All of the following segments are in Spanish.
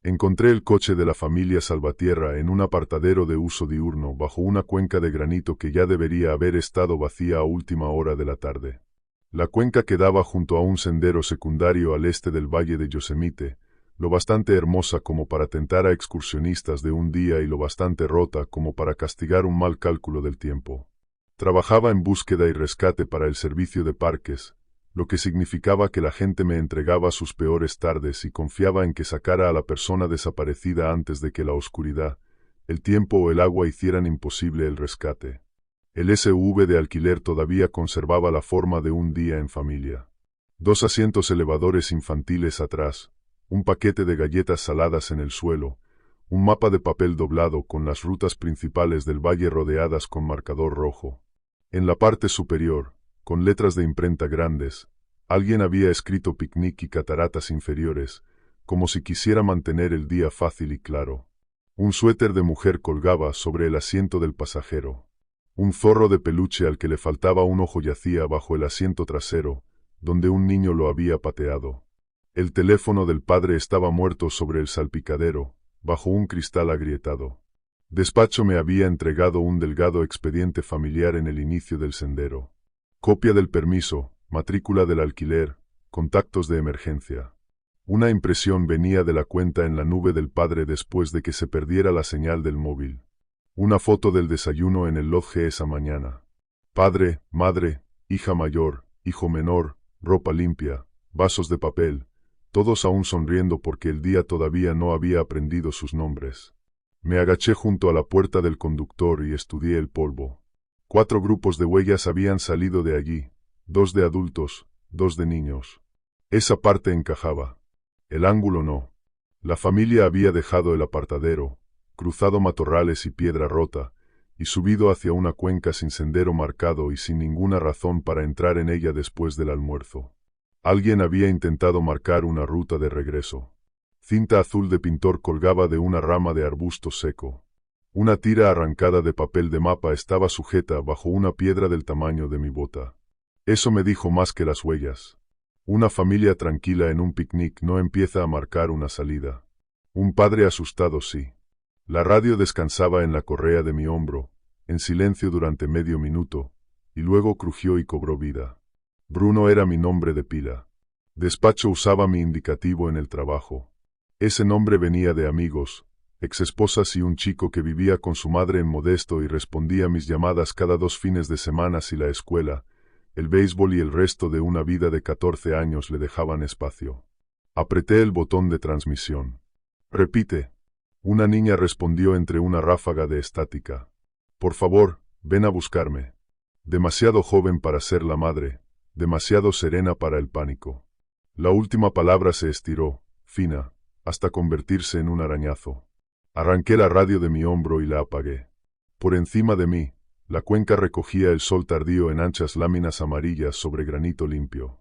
Encontré el coche de la familia Salvatierra en un apartadero de uso diurno bajo una cuenca de granito que ya debería haber estado vacía a última hora de la tarde. La cuenca quedaba junto a un sendero secundario al este del valle de Yosemite, lo bastante hermosa como para tentar a excursionistas de un día y lo bastante rota como para castigar un mal cálculo del tiempo. Trabajaba en búsqueda y rescate para el servicio de parques, lo que significaba que la gente me entregaba sus peores tardes y confiaba en que sacara a la persona desaparecida antes de que la oscuridad, el tiempo o el agua hicieran imposible el rescate. El SUV de alquiler todavía conservaba la forma de un día en familia. 2 asientos elevadores infantiles atrás, un paquete de galletas saladas en el suelo, un mapa de papel doblado con las rutas principales del valle rodeadas con marcador rojo. En la parte superior, con letras de imprenta grandes, alguien había escrito picnic y cataratas inferiores, como si quisiera mantener el día fácil y claro. Un suéter de mujer colgaba sobre el asiento del pasajero. Un zorro de peluche al que le faltaba un ojo yacía bajo el asiento trasero, donde un niño lo había pateado. El teléfono del padre estaba muerto sobre el salpicadero, bajo un cristal agrietado. Despacho me había entregado un delgado expediente familiar en el inicio del sendero. Copia del permiso, matrícula del alquiler, contactos de emergencia. Una impresión venía de la cuenta en la nube del padre después de que se perdiera la señal del móvil. Una foto del desayuno en el lodge esa mañana. Padre, madre, hija mayor, hijo menor, ropa limpia, vasos de papel, todos aún sonriendo porque el día todavía no había aprendido sus nombres. Me agaché junto a la puerta del conductor y estudié el polvo. 4 grupos de huellas habían salido de allí, 2 de adultos, 2 de niños. Esa parte encajaba. El ángulo no. La familia había dejado el apartadero, cruzado matorrales y piedra rota, y subido hacia una cuenca sin sendero marcado y sin ninguna razón para entrar en ella después del almuerzo. Alguien había intentado marcar una ruta de regreso. Cinta azul de pintor colgaba de una rama de arbusto seco. Una tira arrancada de papel de mapa estaba sujeta bajo una piedra del tamaño de mi bota. Eso me dijo más que las huellas. Una familia tranquila en un picnic no empieza a marcar una salida. Un padre asustado sí. La radio descansaba en la correa de mi hombro, en silencio durante medio minuto, y luego crujió y cobró vida. Bruno era mi nombre de pila. Despacho usaba mi indicativo en el trabajo. Ese nombre venía de amigos, exesposas y un chico que vivía con su madre en Modesto y respondía mis llamadas cada 2 fines de semana si la escuela, el béisbol y el resto de una vida de 14 años le dejaban espacio. Apreté el botón de transmisión. Repite. Una niña respondió entre una ráfaga de estática. Por favor, ven a buscarme. Demasiado joven para ser la madre, demasiado serena para el pánico. La última palabra se estiró, fina, hasta convertirse en un arañazo. Arranqué la radio de mi hombro y la apagué. Por encima de mí, la cuenca recogía el sol tardío en anchas láminas amarillas sobre granito limpio.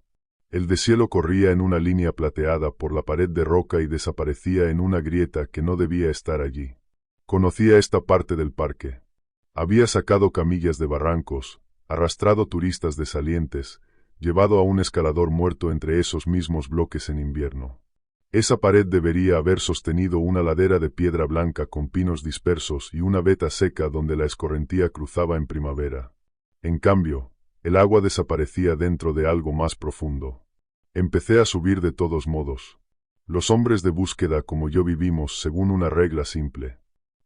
El deshielo corría en una línea plateada por la pared de roca y desaparecía en una grieta que no debía estar allí. Conocía esta parte del parque. Había sacado camillas de barrancos, arrastrado turistas de salientes, llevado a un escalador muerto entre esos mismos bloques en invierno. Esa pared debería haber sostenido una ladera de piedra blanca con pinos dispersos y una veta seca donde la escorrentía cruzaba en primavera. En cambio, el agua desaparecía dentro de algo más profundo. Empecé a subir de todos modos. Los hombres de búsqueda como yo vivimos según una regla simple.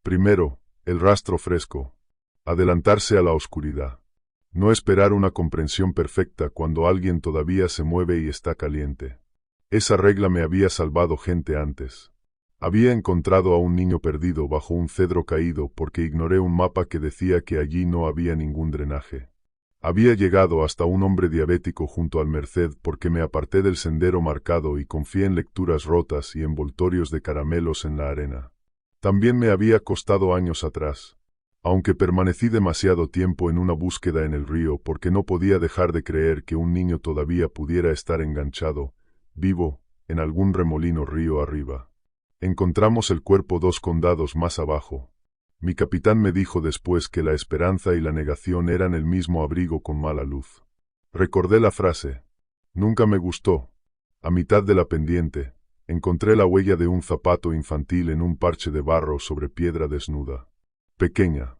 Primero, el rastro fresco. Adelantarse a la oscuridad. No esperar una comprensión perfecta cuando alguien todavía se mueve y está caliente. Esa regla me había salvado gente antes. Había encontrado a un niño perdido bajo un cedro caído porque ignoré un mapa que decía que allí no había ningún drenaje. Había llegado hasta un hombre diabético junto al Merced porque me aparté del sendero marcado y confié en lecturas rotas y envoltorios de caramelos en la arena. También me había costado años atrás. Aunque permanecí demasiado tiempo en una búsqueda en el río porque no podía dejar de creer que un niño todavía pudiera estar enganchado, vivo, en algún remolino río arriba. Encontramos el cuerpo 2 condados más abajo. Mi capitán me dijo después que la esperanza y la negación eran el mismo abrigo con mala luz. Recordé la frase. Nunca me gustó. A mitad de la pendiente, Encontré la huella de un zapato infantil en un parche de barro sobre piedra desnuda. Pequeña,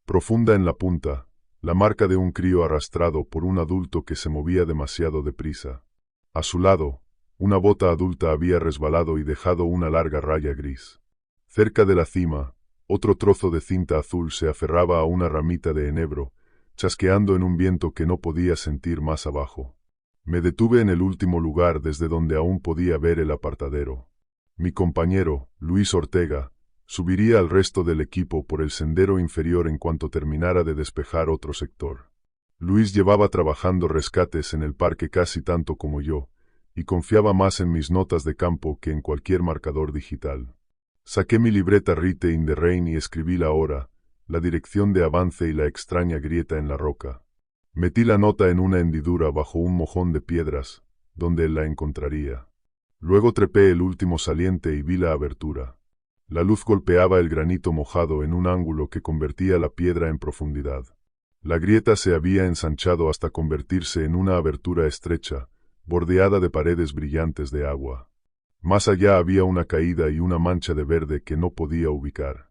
profunda en la punta, la marca de un crío arrastrado por un adulto que se movía demasiado deprisa. A su lado, una bota adulta había resbalado y dejado una larga raya gris. Cerca de la cima, otro trozo de cinta azul se aferraba a una ramita de enebro, chasqueando en un viento que no podía sentir más abajo. Me detuve en el último lugar desde donde aún podía ver el apartadero. Mi compañero, Luis Ortega, subiría al resto del equipo por el sendero inferior en cuanto terminara de despejar otro sector. Luis llevaba trabajando rescates en el parque casi tanto como yo, y confiaba más en mis notas de campo que en cualquier marcador digital. Saqué mi libreta Write in the Rain y escribí la hora, la dirección de avance y la extraña grieta en la roca. Metí la nota en una hendidura bajo un mojón de piedras, donde él la encontraría. Luego trepé el último saliente y vi la abertura. La luz golpeaba el granito mojado en un ángulo que convertía la piedra en profundidad. La grieta se había ensanchado hasta convertirse en una abertura estrecha, bordeada de paredes brillantes de agua. Más allá había una caída y una mancha de verde que no podía ubicar.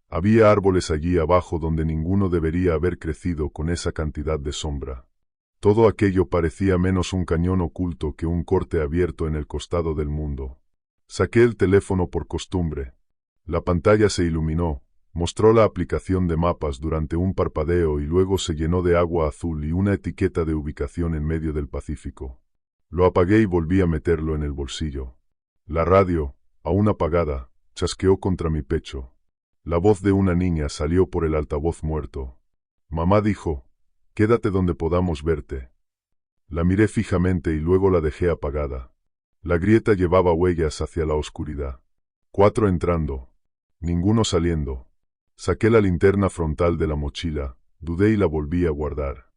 Había árboles allí abajo donde ninguno debería haber crecido con esa cantidad de sombra. Todo aquello parecía menos un cañón oculto que un corte abierto en el costado del mundo. Saqué el teléfono por costumbre. La pantalla se iluminó, mostró la aplicación de mapas durante un parpadeo y luego se llenó de agua azul y una etiqueta de ubicación en medio del Pacífico. Lo apagué y volví a meterlo en el bolsillo. La radio, aún apagada, chasqueó contra mi pecho. La voz de una niña salió por el altavoz muerto. Mamá dijo, «Quédate donde podamos verte». La miré fijamente y luego la dejé apagada. La grieta llevaba huellas hacia la oscuridad. 4 entrando. Ninguno saliendo. Saqué la linterna frontal de la mochila, dudé y la volví a guardar.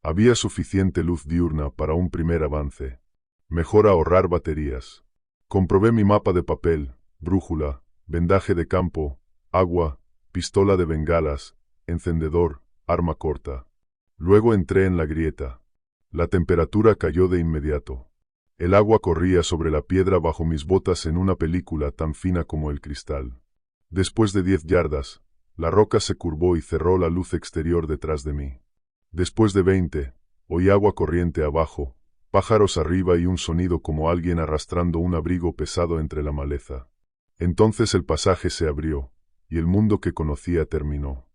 Había suficiente luz diurna para un primer avance. Mejor ahorrar baterías. Comprobé mi mapa de papel, brújula, vendaje de campo, agua, pistola de bengalas, encendedor, arma corta. Luego entré en la grieta. La temperatura cayó de inmediato. El agua corría sobre la piedra bajo mis botas en una película tan fina como el cristal. Después de 10 yardas, la roca se curvó y cerró la luz exterior detrás de mí. Después de 20, oí agua corriente abajo, pájaros arriba y un sonido como alguien arrastrando un abrigo pesado entre la maleza. Entonces el pasaje se abrió, y el mundo que conocía terminó.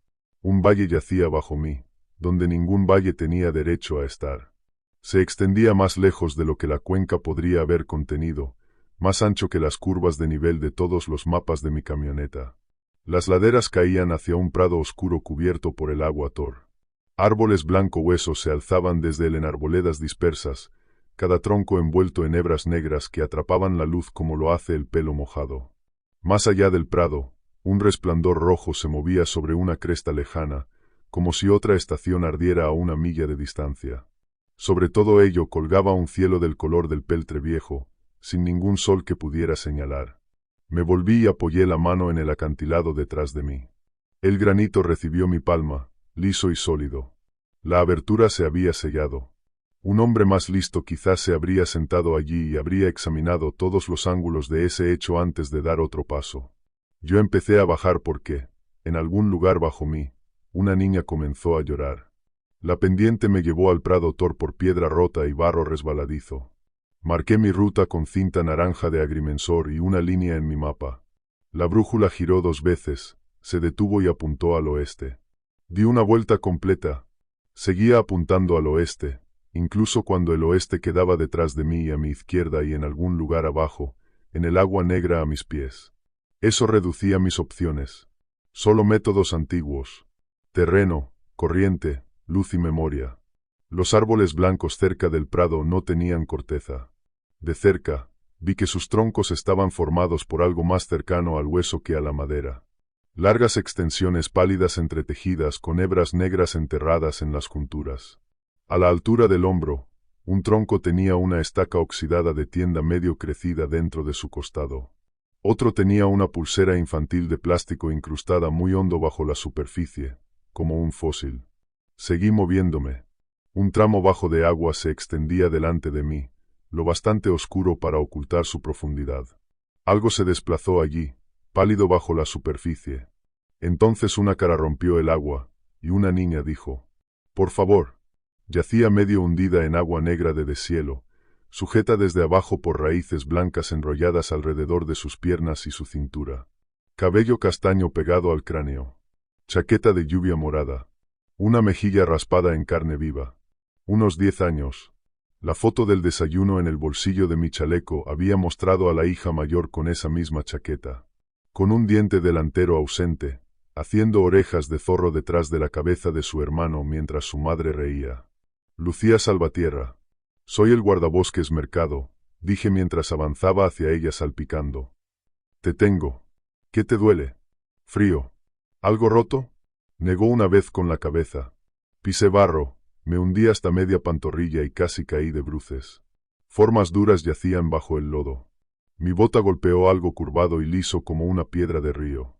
Un valle yacía bajo mí, donde ningún valle tenía derecho a estar. Se extendía más lejos de lo que la cuenca podría haber contenido, más ancho que las curvas de nivel de todos los mapas de mi camioneta. Las laderas caían hacia un prado oscuro cubierto por el agua Tor. Árboles blanco hueso se alzaban desde él en arboledas dispersas, cada tronco envuelto en hebras negras que atrapaban la luz como lo hace el pelo mojado. Más allá del prado, un resplandor rojo se movía sobre una cresta lejana, como si otra estación ardiera a una milla de distancia. Sobre todo ello colgaba un cielo del color del peltre viejo, sin ningún sol que pudiera señalar. Me volví y apoyé la mano en el acantilado detrás de mí. El granito recibió mi palma, liso y sólido. La abertura se había sellado. Un hombre más listo quizás se habría sentado allí y habría examinado todos los ángulos de ese hecho antes de dar otro paso. Yo empecé a bajar porque, en algún lugar bajo mí, una niña comenzó a llorar. La pendiente me llevó al prado Tor por piedra rota y barro resbaladizo. Marqué mi ruta con cinta naranja de agrimensor y una línea en mi mapa. La brújula giró 2 veces, se detuvo y apuntó al oeste. Di una vuelta completa. Seguía apuntando al oeste, incluso cuando el oeste quedaba detrás de mí y a mi izquierda y en algún lugar abajo, en el agua negra a mis pies. Eso reducía mis opciones. Solo métodos antiguos. Terreno, corriente, luz y memoria. Los árboles blancos cerca del prado no tenían corteza. De cerca, vi que sus troncos estaban formados por algo más cercano al hueso que a la madera. Largas extensiones pálidas entretejidas con hebras negras enterradas en las junturas. A la altura del hombro, un tronco tenía una estaca oxidada de tienda medio crecida dentro de su costado. Otro tenía una pulsera infantil de plástico incrustada muy hondo bajo la superficie, como un fósil. Seguí moviéndome. Un tramo bajo de agua se extendía delante de mí, lo bastante oscuro para ocultar su profundidad. Algo se desplazó allí, pálido bajo la superficie. Entonces una cara rompió el agua, y una niña dijo: «Por favor». Yacía medio hundida en agua negra de deshielo, sujeta desde abajo por raíces blancas enrolladas alrededor de sus piernas y su cintura. Cabello castaño pegado al cráneo. Chaqueta de lluvia morada. Una mejilla raspada en carne viva. Unos 10 años. La foto del desayuno en el bolsillo de mi chaleco había mostrado a la hija mayor con esa misma chaqueta. Con un diente delantero ausente, haciendo orejas de zorro detrás de la cabeza de su hermano mientras su madre reía. Lucía Salvatierra. Soy el guardabosques Mercado, dije mientras avanzaba hacia ella salpicando. Te tengo. ¿Qué te duele? Frío. ¿Algo roto? Negó una vez con la cabeza. Pisé barro, me hundí hasta media pantorrilla y casi caí de bruces. Formas duras yacían bajo el lodo. Mi bota golpeó algo curvado y liso como una piedra de río.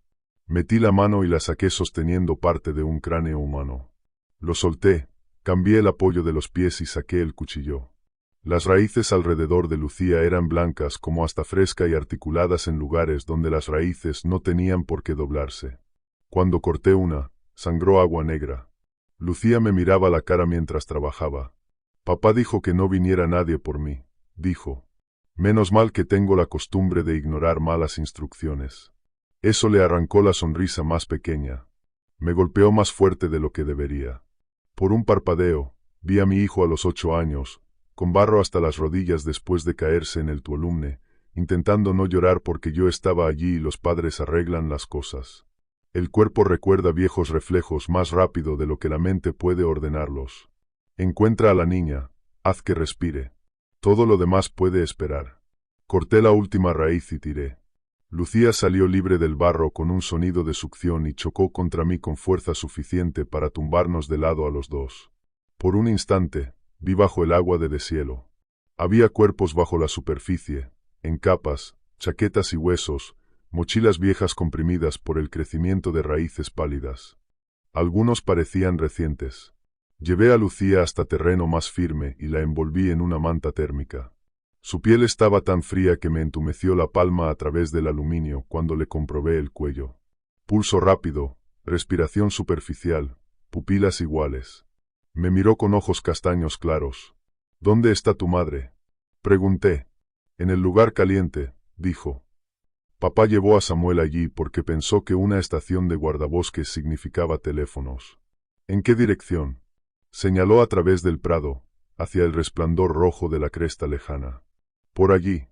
Metí la mano y la saqué sosteniendo parte de un cráneo humano. Lo solté, cambié el apoyo de los pies y saqué el cuchillo. Las raíces alrededor de Lucía eran blancas como hasta fresca y articuladas en lugares donde las raíces no tenían por qué doblarse. Cuando corté una, sangró agua negra. Lucía me miraba la cara mientras trabajaba. Papá dijo que no viniera nadie por mí, dijo. Menos mal que tengo la costumbre de ignorar malas instrucciones. Eso le arrancó la sonrisa más pequeña. Me golpeó más fuerte de lo que debería. Por un parpadeo, vi a mi hijo a los 8 años, con barro hasta las rodillas después de caerse en el tuolumne, intentando no llorar porque yo estaba allí y los padres arreglan las cosas. El cuerpo recuerda viejos reflejos más rápido de lo que la mente puede ordenarlos. Encuentra a la niña, haz que respire. Todo lo demás puede esperar. Corté la última raíz y tiré. Lucía salió libre del barro con un sonido de succión y chocó contra mí con fuerza suficiente para tumbarnos de lado a los dos. Por un instante, vi bajo el agua de deshielo. Había cuerpos bajo la superficie, en capas, chaquetas y huesos, mochilas viejas comprimidas por el crecimiento de raíces pálidas. Algunos parecían recientes. Llevé a Lucía hasta terreno más firme y la envolví en una manta térmica. Su piel estaba tan fría que me entumeció la palma a través del aluminio cuando le comprobé el cuello. Pulso rápido, respiración superficial, pupilas iguales. Me miró con ojos castaños claros. ¿Dónde está tu madre? Pregunté. En el lugar caliente, dijo. Papá llevó a Samuel allí porque pensó que una estación de guardabosques significaba teléfonos. ¿En qué dirección? Señaló a través del prado, hacia el resplandor rojo de la cresta lejana. Por allí.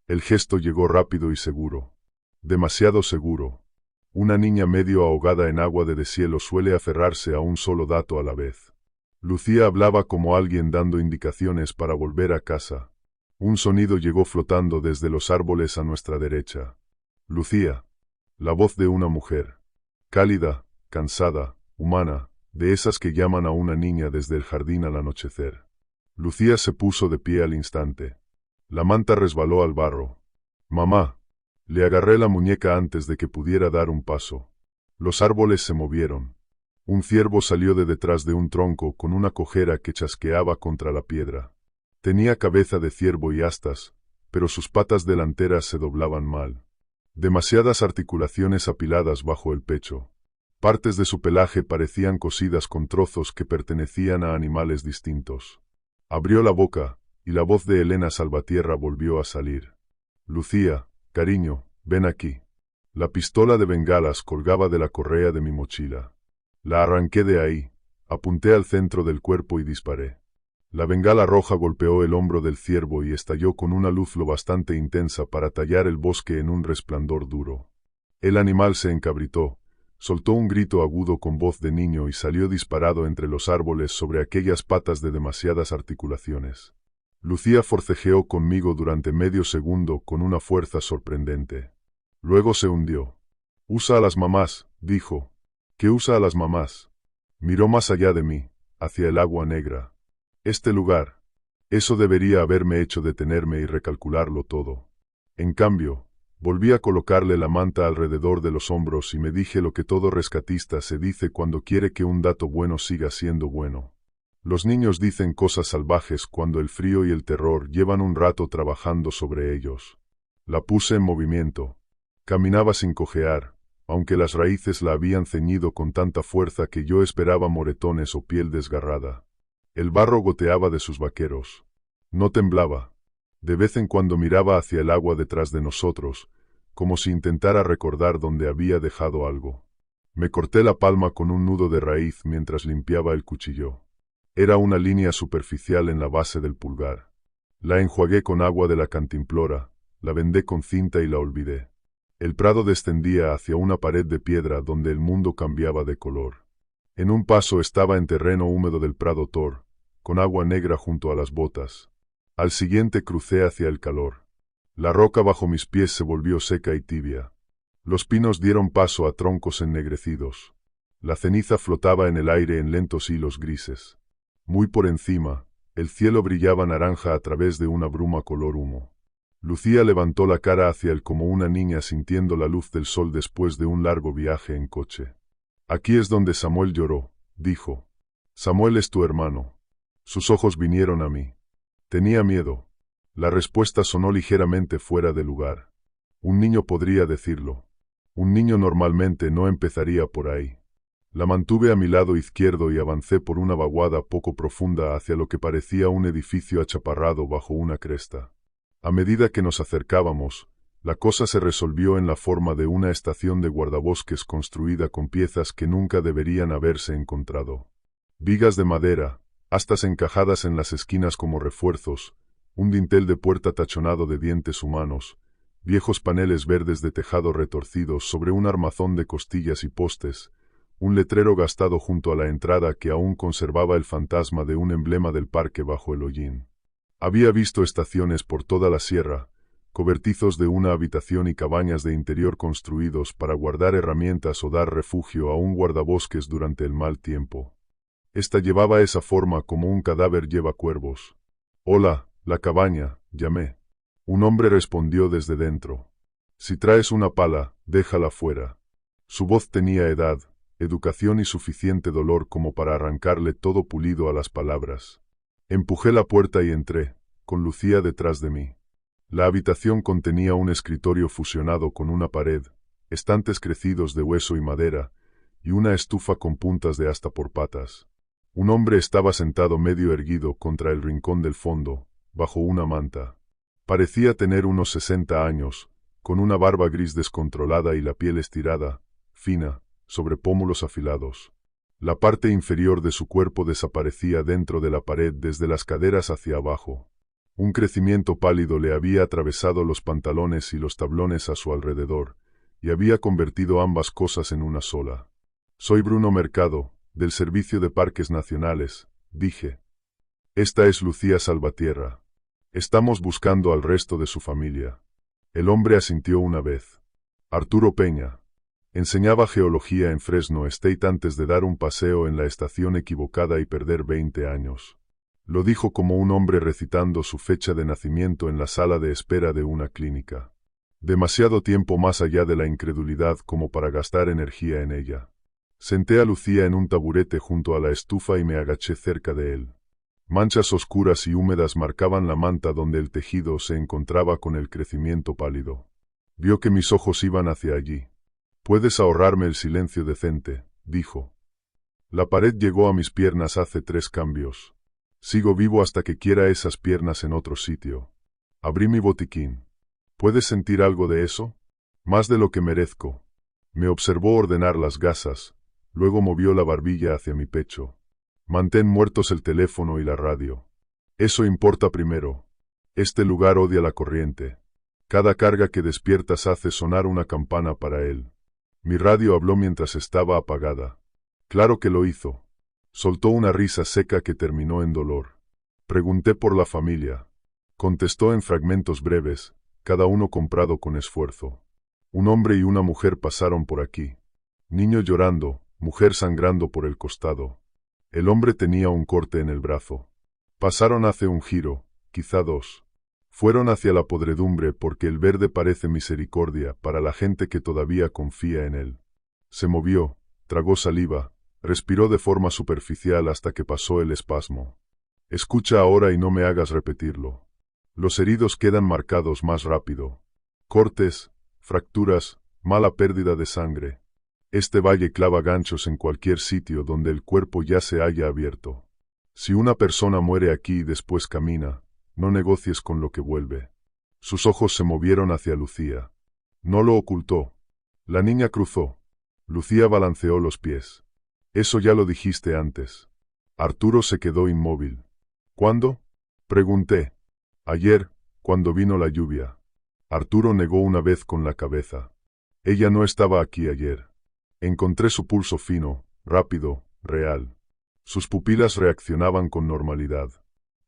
El gesto llegó rápido y seguro. Demasiado seguro. Una niña medio ahogada en agua de deshielo suele aferrarse a un solo dato a la vez. Lucía hablaba como alguien dando indicaciones para volver a casa. Un sonido llegó flotando desde los árboles a nuestra derecha. Lucía. La voz de una mujer. Cálida, cansada, humana, de esas que llaman a una niña desde el jardín al anochecer. Lucía se puso de pie al instante. La manta resbaló al barro. Mamá. Le agarré la muñeca antes de que pudiera dar un paso. Los árboles se movieron. Un ciervo salió de detrás de un tronco con una cojera que chasqueaba contra la piedra. Tenía cabeza de ciervo y astas, pero sus patas delanteras se doblaban mal. Demasiadas articulaciones apiladas bajo el pecho. Partes de su pelaje parecían cosidas con trozos que pertenecían a animales distintos. Abrió la boca, y la voz de Elena Salvatierra volvió a salir. Lucía, cariño, ven aquí. La pistola de bengalas colgaba de la correa de mi mochila. La arranqué de ahí, apunté al centro del cuerpo y disparé. La bengala roja golpeó el hombro del ciervo y estalló con una luz lo bastante intensa para tallar el bosque en un resplandor duro. El animal se encabritó, soltó un grito agudo con voz de niño y salió disparado entre los árboles sobre aquellas patas de demasiadas articulaciones. Lucía forcejeó conmigo durante medio segundo con una fuerza sorprendente. Luego se hundió. «Usa a las mamás», dijo. «¿Qué usa a las mamás?» Miró más allá de mí, hacia el agua negra. Este lugar. Eso debería haberme hecho detenerme y recalcularlo todo. En cambio, volví a colocarle la manta alrededor de los hombros y me dije lo que todo rescatista se dice cuando quiere que un dato bueno siga siendo bueno. Los niños dicen cosas salvajes cuando el frío y el terror llevan un rato trabajando sobre ellos. La puse en movimiento. Caminaba sin cojear, aunque las raíces la habían ceñido con tanta fuerza que yo esperaba moretones o piel desgarrada. El barro goteaba de sus vaqueros. No temblaba. De vez en cuando miraba hacia el agua detrás de nosotros, como si intentara recordar dónde había dejado algo. Me corté la palma con un nudo de raíz mientras limpiaba el cuchillo. Era una línea superficial en la base del pulgar. La enjuagué con agua de la cantimplora, la vendé con cinta y la olvidé. El prado descendía hacia una pared de piedra donde el mundo cambiaba de color. En un paso estaba en terreno húmedo del prado Thor, con agua negra junto a las botas. Al siguiente crucé hacia el calor. La roca bajo mis pies se volvió seca y tibia. Los pinos dieron paso a troncos ennegrecidos. La ceniza flotaba en el aire en lentos hilos grises. Muy por encima, el cielo brillaba naranja a través de una bruma color humo. Lucía levantó la cara hacia él como una niña sintiendo la luz del sol después de un largo viaje en coche. Aquí es donde Samuel lloró, dijo. Samuel es tu hermano. Sus ojos vinieron a mí. Tenía miedo. La respuesta sonó ligeramente fuera de lugar. Un niño podría decirlo. Un niño normalmente no empezaría por ahí. La mantuve a mi lado izquierdo y avancé por una vaguada poco profunda hacia lo que parecía un edificio achaparrado bajo una cresta. A medida que nos acercábamos, la cosa se resolvió en la forma de una estación de guardabosques construida con piezas que nunca deberían haberse encontrado. Vigas de madera, astas encajadas en las esquinas como refuerzos, un dintel de puerta tachonado de dientes humanos, viejos paneles verdes de tejado retorcidos sobre un armazón de costillas y postes, un letrero gastado junto a la entrada que aún conservaba el fantasma de un emblema del parque bajo el hollín. Había visto estaciones por toda la sierra, cobertizos de una habitación y cabañas de interior construidos para guardar herramientas o dar refugio a un guardabosques durante el mal tiempo. Esta llevaba esa forma como un cadáver lleva cuervos. «Hola, la cabaña», llamé. Un hombre respondió desde dentro. «Si traes una pala, déjala fuera». Su voz tenía edad, educación y suficiente dolor como para arrancarle todo pulido a las palabras. Empujé la puerta y entré, con Lucía detrás de mí. La habitación contenía un escritorio fusionado con una pared, estantes crecidos de hueso y madera, y una estufa con puntas de asta por patas. Un hombre estaba sentado medio erguido contra el rincón del fondo, bajo una manta. Parecía tener unos 60 años, con una barba gris descontrolada y la piel estirada, fina, sobre pómulos afilados. La parte inferior de su cuerpo desaparecía dentro de la pared desde las caderas hacia abajo. Un crecimiento pálido le había atravesado los pantalones y los tablones a su alrededor, y había convertido ambas cosas en una sola. «Soy Bruno Mercado, del Servicio de Parques Nacionales», dije. «Esta es Lucía Salvatierra. Estamos buscando al resto de su familia». El hombre asintió una vez. «Arturo Peña. Enseñaba geología en Fresno State antes de dar un paseo en la estación equivocada y perder 20 años». Lo dijo como un hombre recitando su fecha de nacimiento en la sala de espera de una clínica. Demasiado tiempo más allá de la incredulidad como para gastar energía en ella. Senté a Lucía en un taburete junto a la estufa y me agaché cerca de él. Manchas oscuras y húmedas marcaban la manta donde el tejido se encontraba con el crecimiento pálido. Vio que mis ojos iban hacia allí. «Puedes ahorrarme el silencio decente», dijo. La pared llegó a mis piernas hace 3 cambios. Sigo vivo hasta que quiera esas piernas en otro sitio. Abrí mi botiquín. ¿Puedes sentir algo de eso? Más de lo que merezco. Me observó ordenar las gasas, luego movió la barbilla hacia mi pecho. Mantén muertos el teléfono y la radio. Eso importa primero. Este lugar odia la corriente. Cada carga que despiertas hace sonar una campana para él. Mi radio habló mientras estaba apagada. Claro que lo hizo. Soltó una risa seca que terminó en dolor. Pregunté por la familia. Contestó en fragmentos breves, cada uno comprado con esfuerzo. Un hombre y una mujer pasaron por aquí. Niño llorando, mujer sangrando por el costado. El hombre tenía un corte en el brazo. Pasaron hace un giro, quizá 2. Fueron hacia la podredumbre porque el verde parece misericordia para la gente que todavía confía en él. Se movió, tragó saliva, respiró de forma superficial hasta que pasó el espasmo. Escucha ahora y no me hagas repetirlo. Los heridos quedan marcados más rápido. Cortes, fracturas, mala pérdida de sangre. Este valle clava ganchos en cualquier sitio donde el cuerpo ya se haya abierto. Si una persona muere aquí y después camina, no negocies con lo que vuelve. Sus ojos se movieron hacia Lucía. No lo ocultó. La niña cruzó. Lucía balanceó los pies. Eso ya lo dijiste antes. Arturo se quedó inmóvil. ¿Cuándo? Pregunté. Ayer, cuando vino la lluvia. Arturo negó una vez con la cabeza. Ella no estaba aquí ayer. Encontré su pulso fino, rápido, real. Sus pupilas reaccionaban con normalidad.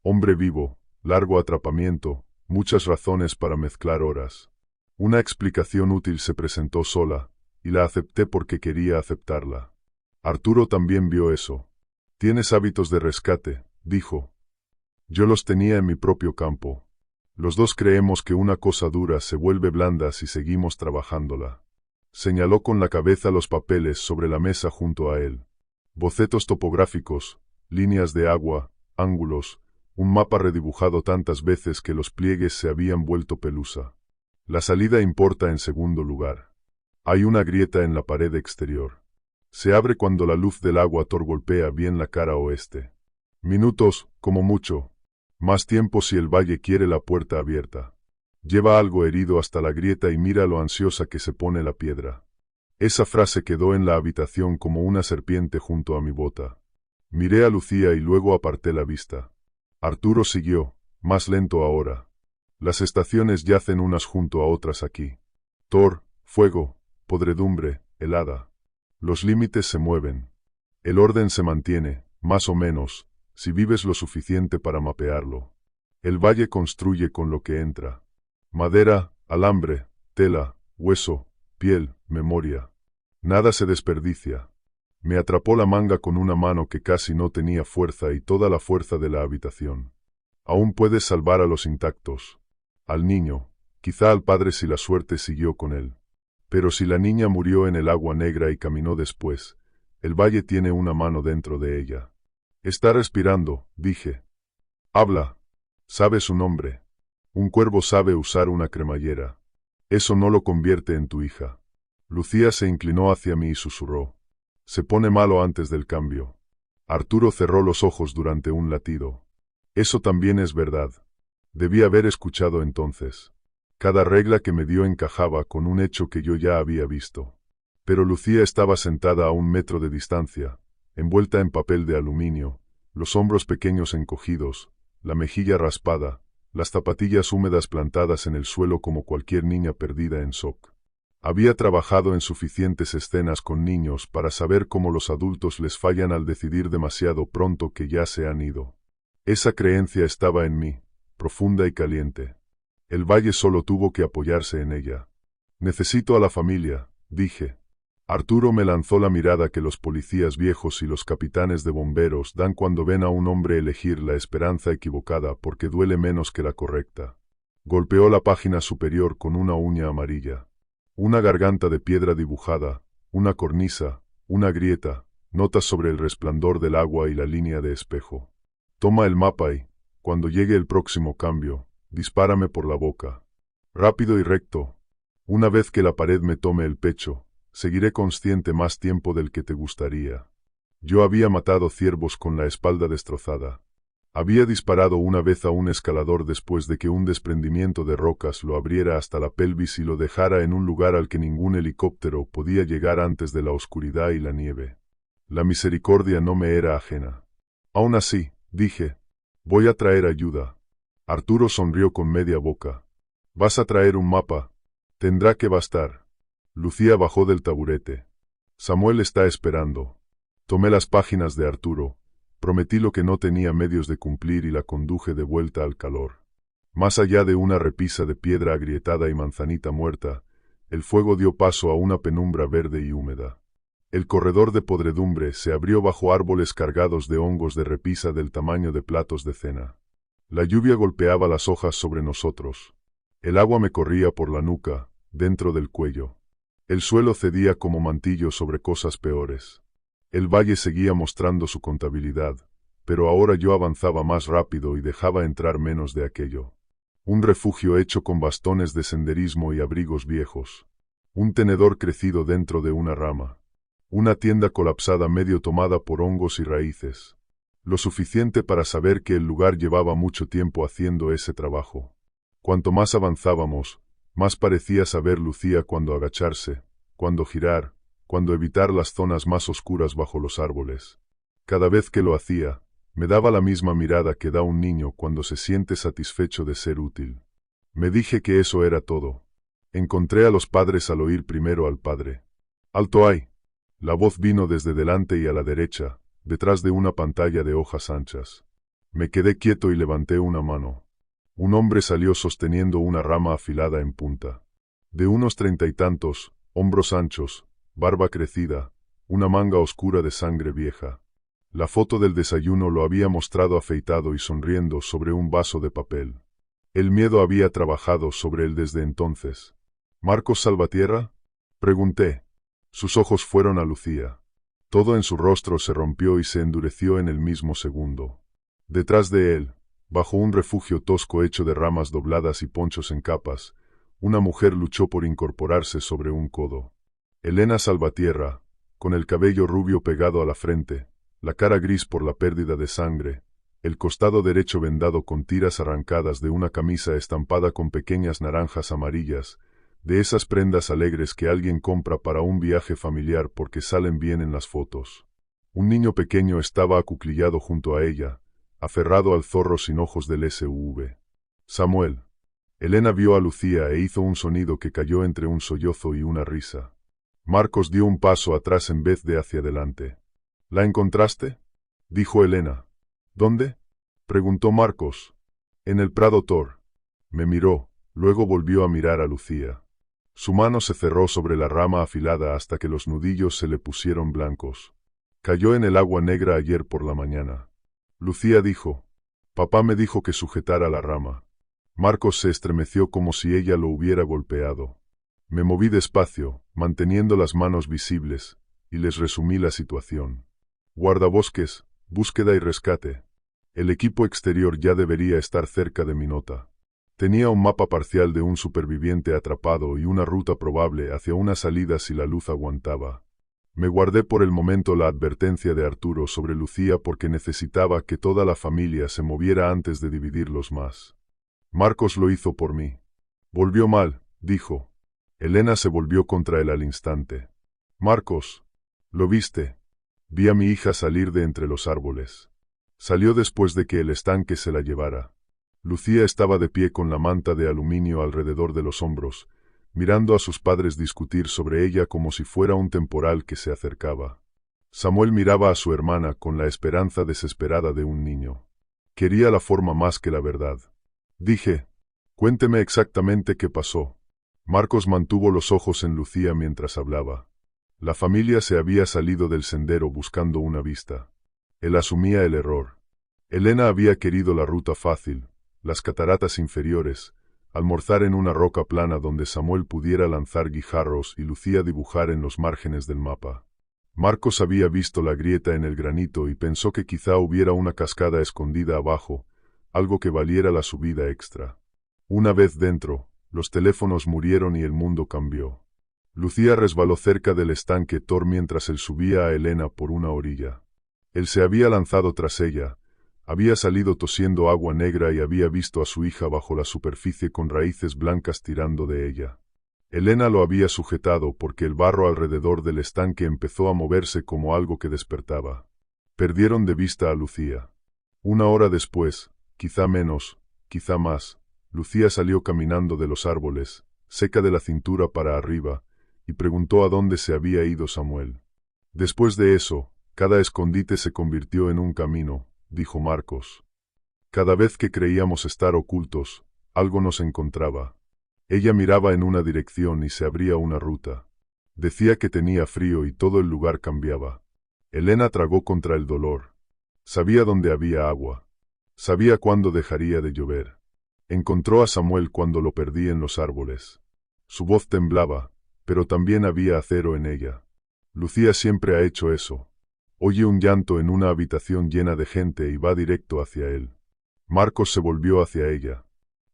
Hombre vivo, largo atrapamiento, muchas razones para mezclar horas. Una explicación útil se presentó sola, y la acepté porque quería aceptarla. Arturo también vio eso. Tienes hábitos de rescate, dijo. Yo los tenía en mi propio campo. Los dos creemos que una cosa dura se vuelve blanda si seguimos trabajándola. Señaló con la cabeza los papeles sobre la mesa junto a él. Bocetos topográficos, líneas de agua, ángulos, un mapa redibujado tantas veces que los pliegues se habían vuelto pelusa. La salida importa en segundo lugar. Hay una grieta en la pared exterior. Se abre cuando la luz del agua golpea bien la cara oeste. Minutos, como mucho. Más tiempo si el valle quiere la puerta abierta. Lleva algo herido hasta la grieta y mira lo ansiosa que se pone la piedra. Esa frase quedó en la habitación como una serpiente junto a mi bota. Miré a Lucía y luego aparté la vista. Arturo siguió, más lento ahora. Las estaciones yacen unas junto a otras aquí. Fuego, podredumbre, helada. Los límites se mueven. El orden se mantiene, más o menos, si vives lo suficiente para mapearlo. El valle construye con lo que entra. Madera, alambre, tela, hueso, piel, memoria. Nada se desperdicia. Me atrapó la manga con una mano que casi no tenía fuerza y toda la fuerza de la habitación. Aún puedes salvar a los intactos. Al niño, quizá al padre si la suerte siguió con él. Pero si la niña murió en el agua negra y caminó después, el valle tiene una mano dentro de ella. Está respirando, dije. Habla. Sabe su nombre. Un cuervo sabe usar una cremallera. Eso no lo convierte en tu hija. Lucía se inclinó hacia mí y susurró. Se pone malo antes del cambio. Arturo cerró los ojos durante un latido. Eso también es verdad. Debí haber escuchado entonces. Cada regla que me dio encajaba con un hecho que yo ya había visto. Pero Lucía estaba sentada a 1 metro de distancia, envuelta en papel de aluminio, los hombros pequeños encogidos, la mejilla raspada, las zapatillas húmedas plantadas en el suelo como cualquier niña perdida en shock. Había trabajado en suficientes escenas con niños para saber cómo los adultos les fallan al decidir demasiado pronto que ya se han ido. Esa creencia estaba en mí, profunda y caliente. El valle solo tuvo que apoyarse en ella. Necesito a la familia, dije. Arturo me lanzó la mirada que los policías viejos y los capitanes de bomberos dan cuando ven a un hombre elegir la esperanza equivocada porque duele menos que la correcta. Golpeó la página superior con una uña amarilla. Una garganta de piedra dibujada, una cornisa, una grieta, notas sobre el resplandor del agua y la línea de espejo. Toma el mapa y, cuando llegue el próximo cambio, dispárame por la boca. Rápido y recto. Una vez que la pared me tome el pecho, seguiré consciente más tiempo del que te gustaría. Yo había matado ciervos con la espalda destrozada. Había disparado una vez a un escalador después de que un desprendimiento de rocas lo abriera hasta la pelvis y lo dejara en un lugar al que ningún helicóptero podía llegar antes de la oscuridad y la nieve. La misericordia no me era ajena. Aún así, dije, voy a traer ayuda. Arturo sonrió con media boca. ¿Vas a traer un mapa? Tendrá que bastar. Lucía bajó del taburete. Samuel está esperando. Tomé las páginas de Arturo, prometí lo que no tenía medios de cumplir y la conduje de vuelta al calor. Más allá de una repisa de piedra agrietada y manzanita muerta, el fuego dio paso a una penumbra verde y húmeda. El corredor de podredumbre se abrió bajo árboles cargados de hongos de repisa del tamaño de platos de cena. La lluvia golpeaba las hojas sobre nosotros. El agua me corría por la nuca, dentro del cuello. El suelo cedía como mantillo sobre cosas peores. El valle seguía mostrando su contabilidad, pero ahora yo avanzaba más rápido y dejaba entrar menos de aquello. Un refugio hecho con bastones de senderismo y abrigos viejos. Un tenedor crecido dentro de una rama. Una tienda colapsada medio tomada por hongos y raíces. Lo suficiente para saber que el lugar llevaba mucho tiempo haciendo ese trabajo. Cuanto más avanzábamos, más parecía saber Lucía cuándo agacharse, cuándo girar, cuándo evitar las zonas más oscuras bajo los árboles. Cada vez que lo hacía, me daba la misma mirada que da un niño cuando se siente satisfecho de ser útil. Me dije que eso era todo. Encontré a los padres al oír primero al padre. ¡Alto ahí! La voz vino desde delante y a la derecha, detrás de una pantalla de hojas anchas. Me quedé quieto y levanté una mano. Un hombre salió sosteniendo una rama afilada en punta. De unos 30 y tantos, hombros anchos, barba crecida, una manga oscura de sangre vieja. La foto del desayuno lo había mostrado afeitado y sonriendo sobre un vaso de papel. El miedo había trabajado sobre él desde entonces. ¿Marcos Salvatierra? Pregunté. Sus ojos fueron a Lucía. Todo en su rostro se rompió y se endureció en el mismo segundo. Detrás de él, bajo un refugio tosco hecho de ramas dobladas y ponchos en capas, una mujer luchó por incorporarse sobre un codo. Elena Salvatierra, con el cabello rubio pegado a la frente, la cara gris por la pérdida de sangre, el costado derecho vendado con tiras arrancadas de una camisa estampada con pequeñas naranjas amarillas, de esas prendas alegres que alguien compra para un viaje familiar porque salen bien en las fotos. Un niño pequeño estaba acuclillado junto a ella, aferrado al zorro sin ojos del SUV. Samuel. Elena vio a Lucía e hizo un sonido que cayó entre un sollozo y una risa. Marcos dio un paso atrás en vez de hacia adelante. ¿La encontraste? Dijo Elena. ¿Dónde? Preguntó Marcos. En el Prado Tor. Me miró, luego volvió a mirar a Lucía. Su mano se cerró sobre la rama afilada hasta que los nudillos se le pusieron blancos. Cayó en el agua negra ayer por la mañana. Lucía dijo. Papá me dijo que sujetara la rama. Marcos se estremeció como si ella lo hubiera golpeado. Me moví despacio, manteniendo las manos visibles, y les resumí la situación. Guardabosques, búsqueda y rescate. El equipo exterior ya debería estar cerca de Minota. Tenía un mapa parcial de un superviviente atrapado y una ruta probable hacia una salida si la luz aguantaba. Me guardé por el momento la advertencia de Arturo sobre Lucía porque necesitaba que toda la familia se moviera antes de dividirlos más. Marcos lo hizo por mí. Volvió mal, dijo. Elena se volvió contra él al instante. Marcos, ¿lo viste? Vi a mi hija salir de entre los árboles. Salió después de que el estanque se la llevara. Lucía estaba de pie con la manta de aluminio alrededor de los hombros, mirando a sus padres discutir sobre ella como si fuera un temporal que se acercaba. Samuel miraba a su hermana con la esperanza desesperada de un niño. Quería la forma más que la verdad. Dije, cuénteme exactamente qué pasó. Marcos mantuvo los ojos en Lucía mientras hablaba. La familia se había salido del sendero buscando una vista. Él asumía el error. Elena había querido la ruta fácil, las cataratas inferiores, almorzar en una roca plana donde Samuel pudiera lanzar guijarros y Lucía dibujar en los márgenes del mapa. Marcos había visto la grieta en el granito y pensó que quizá hubiera una cascada escondida abajo, algo que valiera la subida extra. Una vez dentro, los teléfonos murieron y el mundo cambió. Lucía resbaló cerca del estanque Thor mientras él subía a Elena por una orilla. Él se había lanzado tras ella, había salido tosiendo agua negra y había visto a su hija bajo la superficie con raíces blancas tirando de ella. Elena lo había sujetado porque el barro alrededor del estanque empezó a moverse como algo que despertaba. Perdieron de vista a Lucía. Una hora después, quizá menos, quizá más, Lucía salió caminando de los árboles, seca de la cintura para arriba, y preguntó a dónde se había ido Samuel. Después de eso, cada escondite se convirtió en un camino, dijo Marcos. Cada vez que creíamos estar ocultos, algo nos encontraba. Ella miraba en una dirección y se abría una ruta. Decía que tenía frío y todo el lugar cambiaba. Elena tragó contra el dolor. Sabía dónde había agua. Sabía cuándo dejaría de llover. Encontró a Samuel cuando lo perdí en los árboles. Su voz temblaba, pero también había acero en ella. Lucía siempre ha hecho eso. Oye un llanto en una habitación llena de gente y va directo hacia él. Marcos se volvió hacia ella.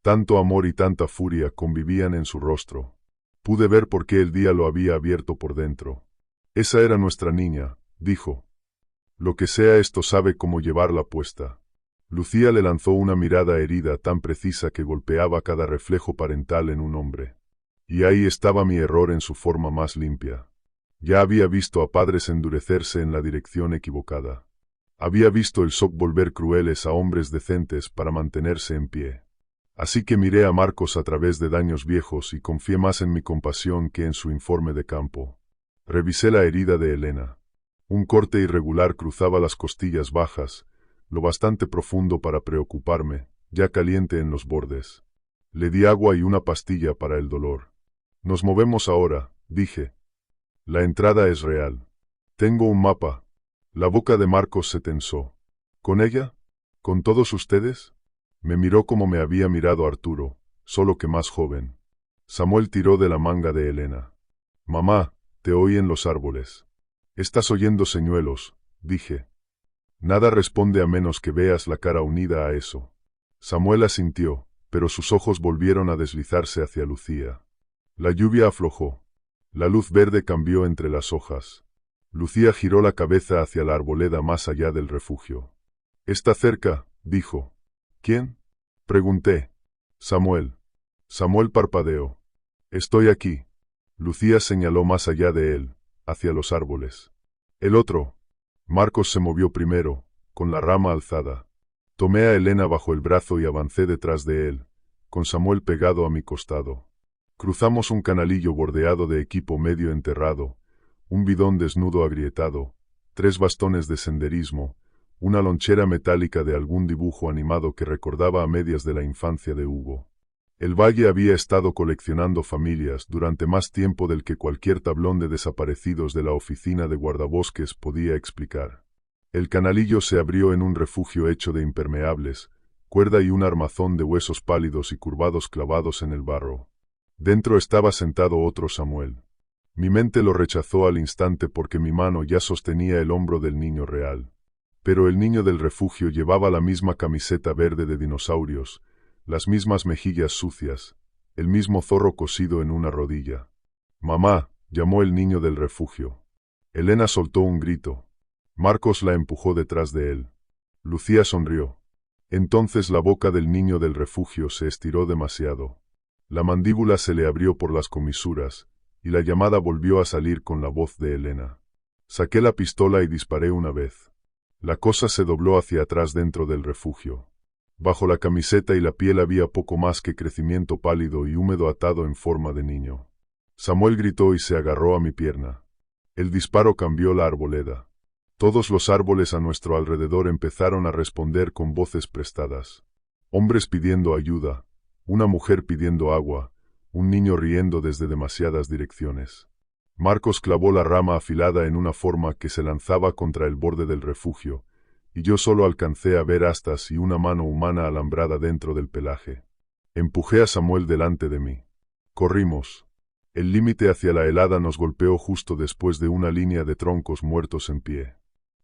Tanto amor y tanta furia convivían en su rostro. Pude ver por qué el día lo había abierto por dentro. Esa era nuestra niña, dijo. Lo que sea esto sabe cómo llevarla puesta. Lucía le lanzó una mirada herida tan precisa que golpeaba cada reflejo parental en un hombre. Y ahí estaba mi error en su forma más limpia. Ya había visto a padres endurecerse en la dirección equivocada. Había visto el shock volver crueles a hombres decentes para mantenerse en pie. Así que miré a Marcos a través de daños viejos y confié más en mi compasión que en su informe de campo. Revisé la herida de Elena. Un corte irregular cruzaba las costillas bajas, lo bastante profundo para preocuparme, ya caliente en los bordes. Le di agua y una pastilla para el dolor. Nos movemos ahora, dije. La entrada es real. Tengo un mapa. La boca de Marcos se tensó. ¿Con ella? ¿Con todos ustedes? Me miró como me había mirado Arturo, solo que más joven. Samuel tiró de la manga de Elena. Mamá, te oí en los árboles. Estás oyendo señuelos, dije. Nada responde a menos que veas la cara unida a eso. Samuel asintió, pero sus ojos volvieron a deslizarse hacia Lucía. La lluvia aflojó. La luz verde cambió entre las hojas. Lucía giró la cabeza hacia la arboleda más allá del refugio. Está cerca, dijo. ¿Quién? Pregunté. Samuel. Samuel parpadeó. Estoy aquí. Lucía señaló más allá de él, hacia los árboles. El otro. Marcos se movió primero, con la rama alzada. Tomé a Elena bajo el brazo y avancé detrás de él, con Samuel pegado a mi costado. Cruzamos un canalillo bordeado de equipo medio enterrado, un bidón desnudo agrietado, 3 bastones de senderismo, una lonchera metálica de algún dibujo animado que recordaba a medias de la infancia de Hugo. El valle había estado coleccionando familias durante más tiempo del que cualquier tablón de desaparecidos de la oficina de guardabosques podía explicar. El canalillo se abrió en un refugio hecho de impermeables, cuerda y un armazón de huesos pálidos y curvados clavados en el barro. Dentro estaba sentado otro Samuel. Mi mente lo rechazó al instante porque mi mano ya sostenía el hombro del niño real. Pero el niño del refugio llevaba la misma camiseta verde de dinosaurios, las mismas mejillas sucias, el mismo zorro cosido en una rodilla. «Mamá», llamó el niño del refugio. Elena soltó un grito. Marcos la empujó detrás de él. Lucía sonrió. Entonces la boca del niño del refugio se estiró demasiado. La mandíbula se le abrió por las comisuras, y la llamada volvió a salir con la voz de Elena. Saqué la pistola y disparé una vez. La cosa se dobló hacia atrás dentro del refugio. Bajo la camiseta y la piel había poco más que crecimiento pálido y húmedo atado en forma de niño. Samuel gritó y se agarró a mi pierna. El disparo cambió la arboleda. Todos los árboles a nuestro alrededor empezaron a responder con voces prestadas. Hombres pidiendo ayuda, una mujer pidiendo agua, un niño riendo desde demasiadas direcciones. Marcos clavó la rama afilada en una forma que se lanzaba contra el borde del refugio, y yo solo alcancé a ver astas y una mano humana alambrada dentro del pelaje. Empujé a Samuel delante de mí. Corrimos. El límite hacia la helada nos golpeó justo después de una línea de troncos muertos en pie.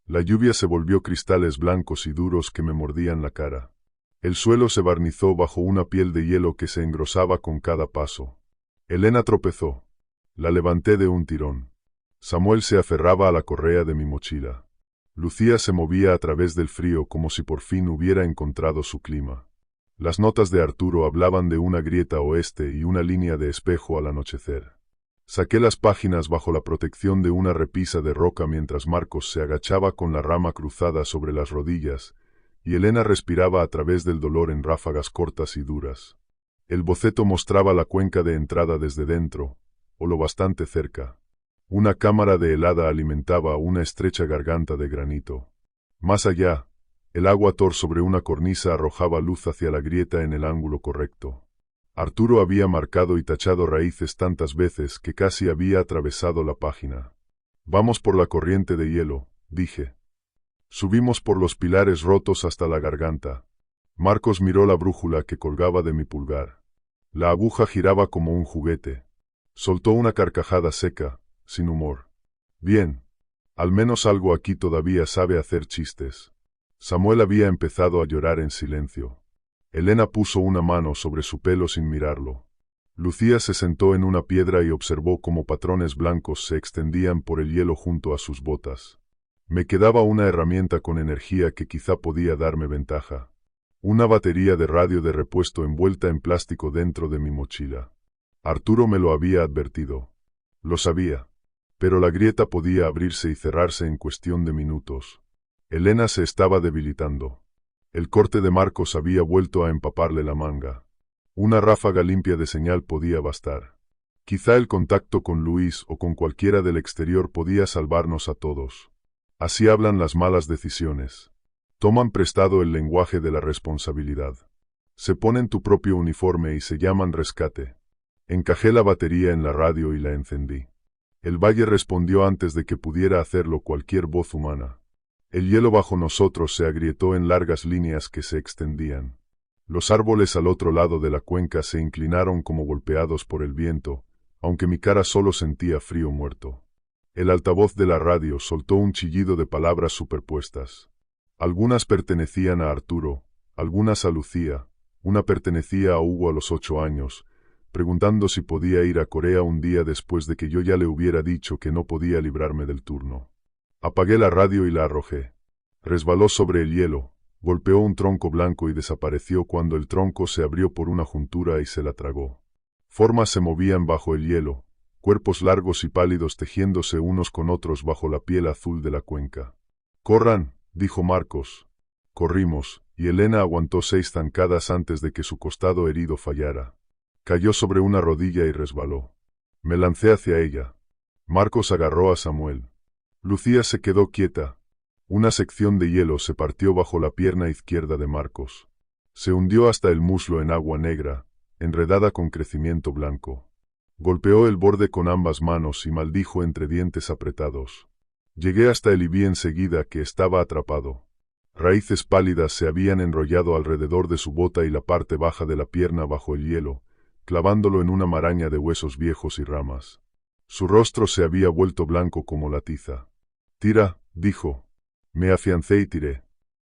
La lluvia se volvió cristales blancos y duros que me mordían la cara. El suelo se barnizó bajo una piel de hielo que se engrosaba con cada paso. Elena tropezó. La levanté de un tirón. Samuel se aferraba a la correa de mi mochila. Lucía se movía a través del frío como si por fin hubiera encontrado su clima. Las notas de Arturo hablaban de una grieta oeste y una línea de espejo al anochecer. Saqué las páginas bajo la protección de una repisa de roca mientras Marcos se agachaba con la rama cruzada sobre las rodillas, y Elena respiraba a través del dolor en ráfagas cortas y duras. El boceto mostraba la cuenca de entrada desde dentro, o lo bastante cerca. Una cámara de helada alimentaba una estrecha garganta de granito. Más allá, el agua tor sobre una cornisa arrojaba luz hacia la grieta en el ángulo correcto. Arturo había marcado y tachado raíces tantas veces que casi había atravesado la página. «Vamos por la corriente de hielo», dije. Subimos por los pilares rotos hasta la garganta. Marcos miró la brújula que colgaba de mi pulgar. La aguja giraba como un juguete. Soltó una carcajada seca, sin humor. «Bien. Al menos algo aquí todavía sabe hacer chistes». Samuel había empezado a llorar en silencio. Elena puso una mano sobre su pelo sin mirarlo. Lucía se sentó en una piedra y observó cómo patrones blancos se extendían por el hielo junto a sus botas. Me quedaba una herramienta con energía que quizá podía darme ventaja. Una batería de radio de repuesto envuelta en plástico dentro de mi mochila. Arturo me lo había advertido. Lo sabía. Pero la grieta podía abrirse y cerrarse en cuestión de minutos. Elena se estaba debilitando. El corte de Marcos había vuelto a empaparle la manga. Una ráfaga limpia de señal podía bastar. Quizá el contacto con Luis o con cualquiera del exterior podía salvarnos a todos. Así hablan las malas decisiones. Toman prestado el lenguaje de la responsabilidad. Se ponen tu propio uniforme y se llaman rescate. Encajé la batería en la radio y la encendí. El valle respondió antes de que pudiera hacerlo cualquier voz humana. El hielo bajo nosotros se agrietó en largas líneas que se extendían. Los árboles al otro lado de la cuenca se inclinaron como golpeados por el viento, aunque mi cara solo sentía frío muerto. El altavoz de la radio soltó un chillido de palabras superpuestas. Algunas pertenecían a Arturo, algunas a Lucía, una pertenecía a Hugo a los 8 años, preguntando si podía ir a Corea un día después de que yo ya le hubiera dicho que no podía librarme del turno. Apagué la radio y la arrojé. Resbaló sobre el hielo, golpeó un tronco blanco y desapareció cuando el tronco se abrió por una juntura y se la tragó. Formas se movían bajo el hielo, cuerpos largos y pálidos tejiéndose unos con otros bajo la piel azul de la cuenca. «Corran», dijo Marcos. Corrimos, y Elena aguantó 6 zancadas antes de que su costado herido fallara. Cayó sobre una rodilla y resbaló. Me lancé hacia ella. Marcos agarró a Samuel. Lucía se quedó quieta. Una sección de hielo se partió bajo la pierna izquierda de Marcos. Se hundió hasta el muslo en agua negra, enredada con crecimiento blanco. Golpeó el borde con ambas manos y maldijo entre dientes apretados. Llegué hasta él y vi enseguida que estaba atrapado. Raíces pálidas se habían enrollado alrededor de su bota y la parte baja de la pierna bajo el hielo, clavándolo en una maraña de huesos viejos y ramas. Su rostro se había vuelto blanco como la tiza. «Tira», dijo. Me afiancé y tiré.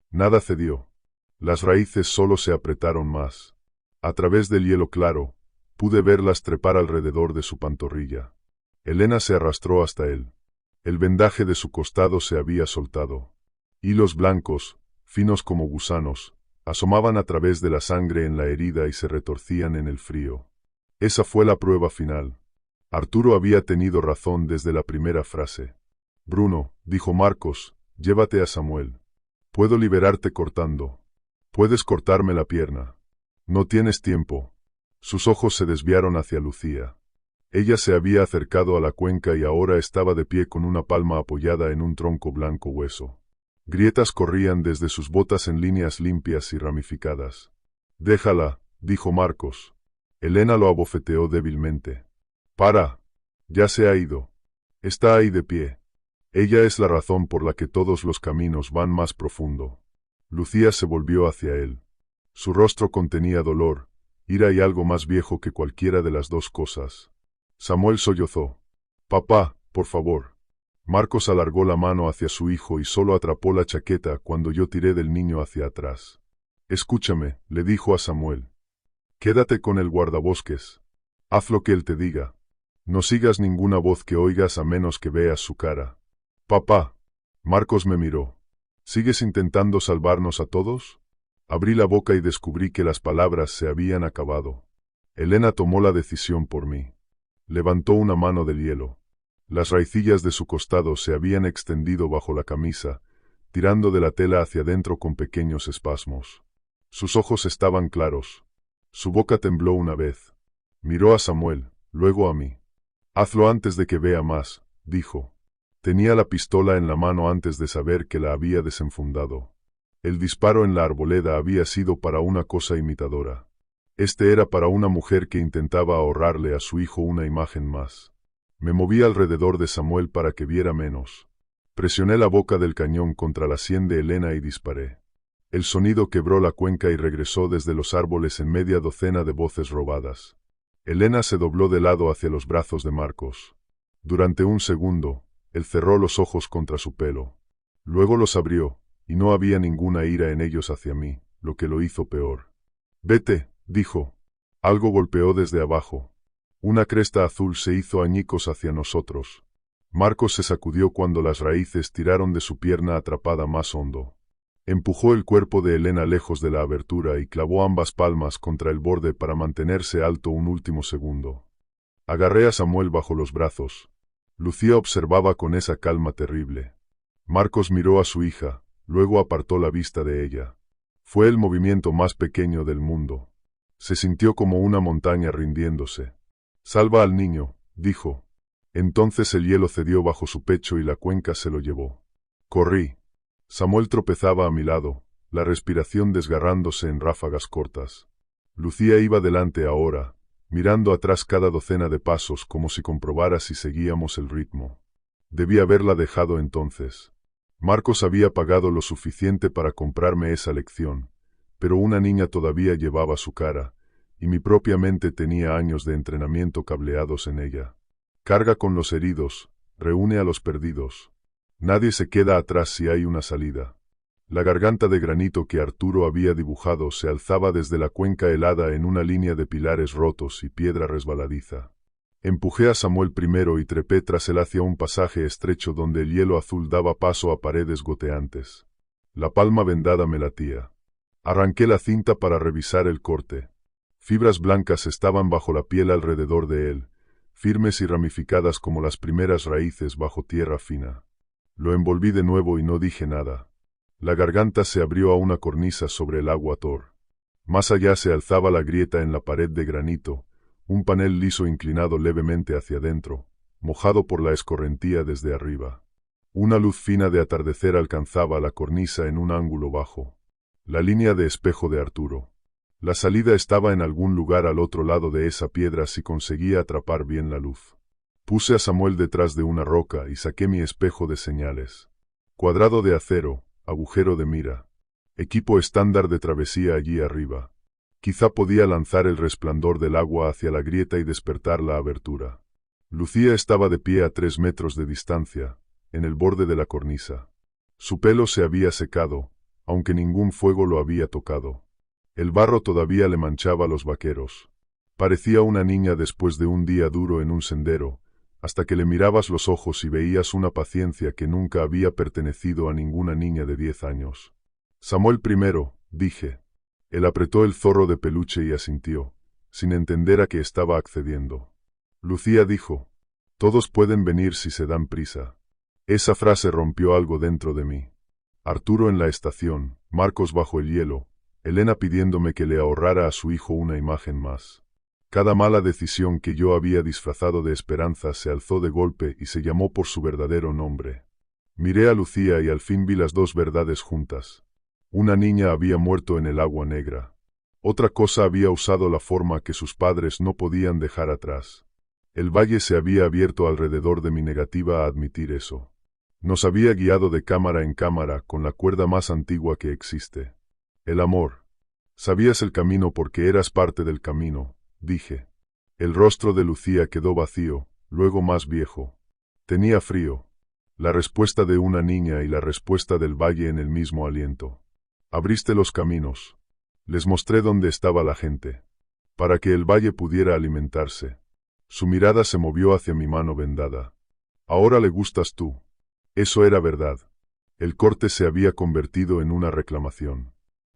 Nada cedió. Las raíces solo se apretaron más. A través del hielo claro, pude verlas trepar alrededor de su pantorrilla. Elena se arrastró hasta él. El vendaje de su costado se había soltado. Hilos blancos, finos como gusanos, asomaban a través de la sangre en la herida y se retorcían en el frío. Esa fue la prueba final. Arturo había tenido razón desde la primera frase. «Bruno», dijo Marcos, «llévate a Samuel. Puedo liberarte cortando. Puedes cortarme la pierna. No tienes tiempo». Sus ojos se desviaron hacia Lucía. Ella se había acercado a la cuenca y ahora estaba de pie con una palma apoyada en un tronco blanco hueso. Grietas corrían desde sus botas en líneas limpias y ramificadas. «Déjala», dijo Marcos. Elena lo abofeteó débilmente. «Para. Ya se ha ido. Está ahí de pie. Ella es la razón por la que todos los caminos van más profundo». Lucía se volvió hacia él. Su rostro contenía dolor, ira y algo más viejo que cualquiera de las dos cosas. Samuel sollozó. «Papá, por favor». Marcos alargó la mano hacia su hijo y solo atrapó la chaqueta cuando yo tiré del niño hacia atrás. «Escúchame», le dijo a Samuel. «Quédate con el guardabosques. Haz lo que él te diga. No sigas ninguna voz que oigas a menos que veas su cara». «Papá». Marcos me miró. «¿Sigues intentando salvarnos a todos?» Abrí la boca y descubrí que las palabras se habían acabado. Elena tomó la decisión por mí. Levantó una mano del hielo. Las raicillas de su costado se habían extendido bajo la camisa, tirando de la tela hacia adentro con pequeños espasmos. Sus ojos estaban claros. Su boca tembló una vez. Miró a Samuel, luego a mí. «Hazlo antes de que vea más», dijo. Tenía la pistola en la mano antes de saber que la había desenfundado. El disparo en la arboleda había sido para una cosa imitadora. Este era para una mujer que intentaba ahorrarle a su hijo una imagen más. Me moví alrededor de Samuel para que viera menos. Presioné la boca del cañón contra la sien de Elena y disparé. El sonido quebró la cuenca y regresó desde los árboles en media docena de voces robadas. Elena se dobló de lado hacia los brazos de Marcos. Durante un segundo, él cerró los ojos contra su pelo. Luego los abrió, y no había ninguna ira en ellos hacia mí, lo que lo hizo peor. Vete, dijo. Algo golpeó desde abajo. Una cresta azul se hizo añicos hacia nosotros. Marcos se sacudió cuando las raíces tiraron de su pierna atrapada más hondo. Empujó el cuerpo de Elena lejos de la abertura y clavó ambas palmas contra el borde para mantenerse alto un último segundo. Agarré a Samuel bajo los brazos. Lucía observaba con esa calma terrible. Marcos miró a su hija, luego apartó la vista de ella. Fue el movimiento más pequeño del mundo. Se sintió como una montaña rindiéndose. «Salva al niño», dijo. Entonces el hielo cedió bajo su pecho y la cuenca se lo llevó. Corrí. Samuel tropezaba a mi lado, la respiración desgarrándose en ráfagas cortas. Lucía iba delante ahora, mirando atrás cada docena de pasos como si comprobara si seguíamos el ritmo. Debí haberla dejado entonces. Marcos había pagado lo suficiente para comprarme esa lección, pero una niña todavía llevaba su cara, y mi propia mente tenía años de entrenamiento cableados en ella. Carga con los heridos, reúne a los perdidos. Nadie se queda atrás si hay una salida. La garganta de granito que Arturo había dibujado se alzaba desde la cuenca helada en una línea de pilares rotos y piedra resbaladiza. Empujé a Samuel primero y trepé tras él hacia un pasaje estrecho donde el hielo azul daba paso a paredes goteantes. La palma vendada me latía. Arranqué la cinta para revisar el corte. Fibras blancas estaban bajo la piel alrededor de él, firmes y ramificadas como las primeras raíces bajo tierra fina. Lo envolví de nuevo y no dije nada. La garganta se abrió a una cornisa sobre el agua Thor. Más allá se alzaba la grieta en la pared de granito, un panel liso inclinado levemente hacia adentro, mojado por la escorrentía desde arriba. Una luz fina de atardecer alcanzaba la cornisa en un ángulo bajo. La línea de espejo de Arturo. La salida estaba en algún lugar al otro lado de esa piedra si conseguía atrapar bien la luz. Puse a Samuel detrás de una roca y saqué mi espejo de señales. Cuadrado de acero, agujero de mira. Equipo estándar de travesía allí arriba. Quizá podía lanzar el resplandor del agua hacia la grieta y despertar la abertura. Lucía estaba de pie a 3 metros de distancia, en el borde de la cornisa. Su pelo se había secado, aunque ningún fuego lo había tocado. El barro todavía le manchaba los vaqueros. Parecía una niña después de un día duro en un sendero, hasta que le mirabas los ojos y veías una paciencia que nunca había pertenecido a ninguna niña de 10 años. Samuel primero, dije. Él apretó el zorro de peluche y asintió, sin entender a qué estaba accediendo. Lucía dijo, «Todos pueden venir si se dan prisa». Esa frase rompió algo dentro de mí. Arturo en la estación, Marcos bajo el hielo, Elena pidiéndome que le ahorrara a su hijo una imagen más. Cada mala decisión que yo había disfrazado de esperanza se alzó de golpe y se llamó por su verdadero nombre. Miré a Lucía y al fin vi las dos verdades juntas. Una niña había muerto en el agua negra. Otra cosa había usado la forma que sus padres no podían dejar atrás. El valle se había abierto alrededor de mi negativa a admitir eso. Nos había guiado de cámara en cámara con la cuerda más antigua que existe. El amor. Sabías el camino porque eras parte del camino, dije. El rostro de Lucía quedó vacío, luego más viejo. Tenía frío. La respuesta de una niña y la respuesta del valle en el mismo aliento. Abriste los caminos. Les mostré dónde estaba la gente. Para que el valle pudiera alimentarse. Su mirada se movió hacia mi mano vendada. Ahora le gustas tú. Eso era verdad. El corte se había convertido en una reclamación.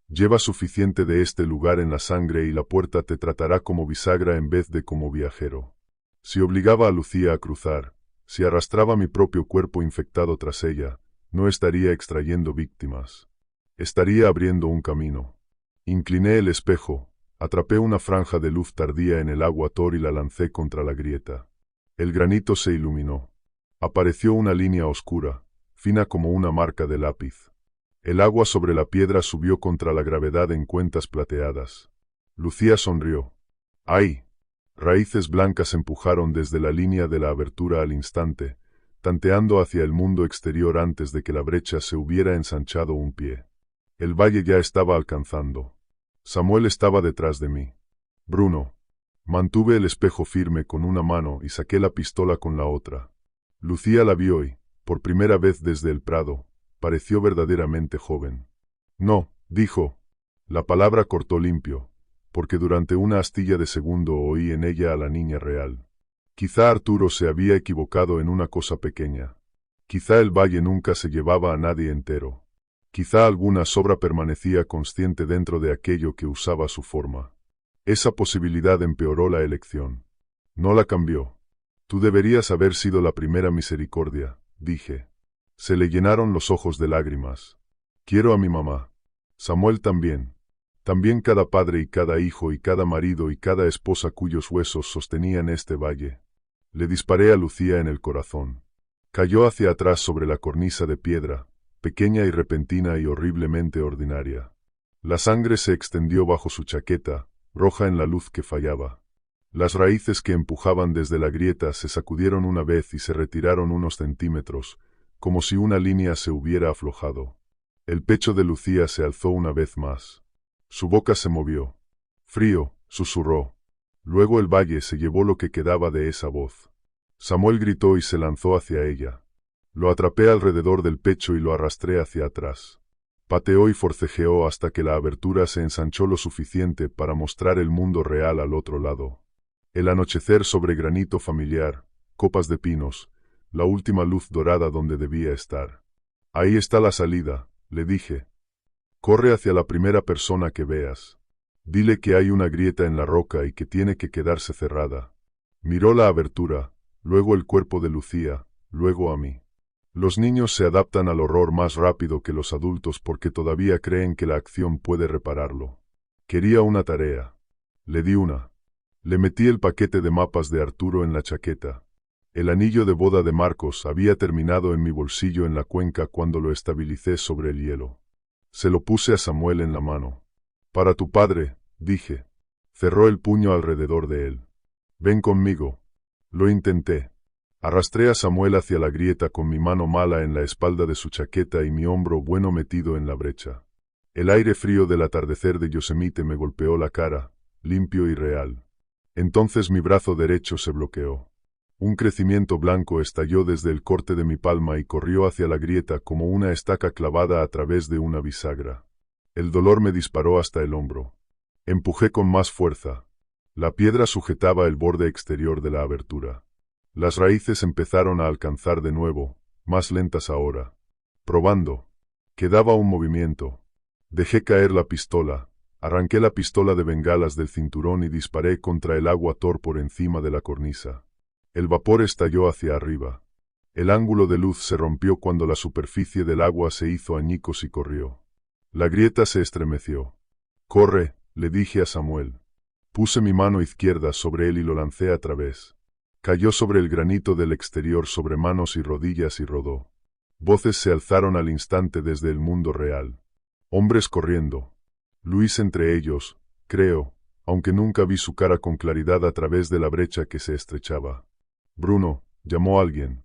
Lleva suficiente de este lugar en la sangre y la puerta te tratará como bisagra en vez de como viajero. Si obligaba a Lucía a cruzar, si arrastraba mi propio cuerpo infectado tras ella, no estaría extrayendo víctimas. Estaría abriendo un camino. Incliné el espejo, atrapé una franja de luz tardía en el agua Thor y la lancé contra la grieta. El granito se iluminó. Apareció una línea oscura, fina como una marca de lápiz. El agua sobre la piedra subió contra la gravedad en cuentas plateadas. Lucía sonrió. ¡Ay! Raíces blancas empujaron desde la línea de la abertura al instante, tanteando hacia el mundo exterior antes de que la brecha se hubiera ensanchado un pie. El valle ya estaba alcanzando. Samuel estaba detrás de mí. Bruno. Mantuve el espejo firme con una mano y saqué la pistola con la otra. Lucía la vio y, por primera vez desde el prado, pareció verdaderamente joven. No, dijo. La palabra cortó limpio, porque durante una astilla de segundo oí en ella a la niña real. Quizá Arturo se había equivocado en una cosa pequeña. Quizá el valle nunca se llevaba a nadie entero. Quizá alguna sobra permanecía consciente dentro de aquello que usaba su forma. Esa posibilidad empeoró la elección. No la cambió. Tú deberías haber sido la primera misericordia, dije. Se le llenaron los ojos de lágrimas. Quiero a mi mamá. Samuel también. También cada padre y cada hijo y cada marido y cada esposa cuyos huesos sostenían este valle. Le disparé a Lucía en el corazón. Cayó hacia atrás sobre la cornisa de piedra, pequeña y repentina y horriblemente ordinaria. La sangre se extendió bajo su chaqueta, roja en la luz que fallaba. Las raíces que empujaban desde la grieta se sacudieron una vez y se retiraron unos centímetros, como si una línea se hubiera aflojado. El pecho de Lucía se alzó una vez más. Su boca se movió. Frío, susurró. Luego el valle se llevó lo que quedaba de esa voz. Samuel gritó y se lanzó hacia ella. Lo atrapé alrededor del pecho y lo arrastré hacia atrás. Pateó y forcejeó hasta que la abertura se ensanchó lo suficiente para mostrar el mundo real al otro lado. El anochecer sobre granito familiar, copas de pinos, la última luz dorada donde debía estar. Ahí está la salida, le dije. Corre hacia la primera persona que veas. Dile que hay una grieta en la roca y que tiene que quedarse cerrada. Miró la abertura, luego el cuerpo de Lucía, luego a mí. Los niños se adaptan al horror más rápido que los adultos porque todavía creen que la acción puede repararlo. Quería una tarea. Le di una. Le metí el paquete de mapas de Arturo en la chaqueta. El anillo de boda de Marcos había terminado en mi bolsillo en la cuenca cuando lo estabilicé sobre el hielo. Se lo puse a Samuel en la mano. Para tu padre, dije. Cerró el puño alrededor de él. Ven conmigo. Lo intenté. Arrastré a Samuel hacia la grieta con mi mano mala en la espalda de su chaqueta y mi hombro bueno metido en la brecha. El aire frío del atardecer de Yosemite me golpeó la cara, limpio y real. Entonces mi brazo derecho se bloqueó. Un crecimiento blanco estalló desde el corte de mi palma y corrió hacia la grieta como una estaca clavada a través de una bisagra. El dolor me disparó hasta el hombro. Empujé con más fuerza. La piedra sujetaba el borde exterior de la abertura. Las raíces empezaron a alcanzar de nuevo, más lentas ahora. Probando. Quedaba un movimiento. Dejé caer la pistola. Arranqué la pistola de bengalas del cinturón y disparé contra el agua Thor por encima de la cornisa. El vapor estalló hacia arriba. El ángulo de luz se rompió cuando la superficie del agua se hizo añicos y corrió. La grieta se estremeció. «Corre», le dije a Samuel. Puse mi mano izquierda sobre él y lo lancé a través. Cayó sobre el granito del exterior sobre manos y rodillas y rodó. Voces se alzaron al instante desde el mundo real. Hombres corriendo. Luis entre ellos, creo, aunque nunca vi su cara con claridad a través de la brecha que se estrechaba. Bruno, llamó alguien.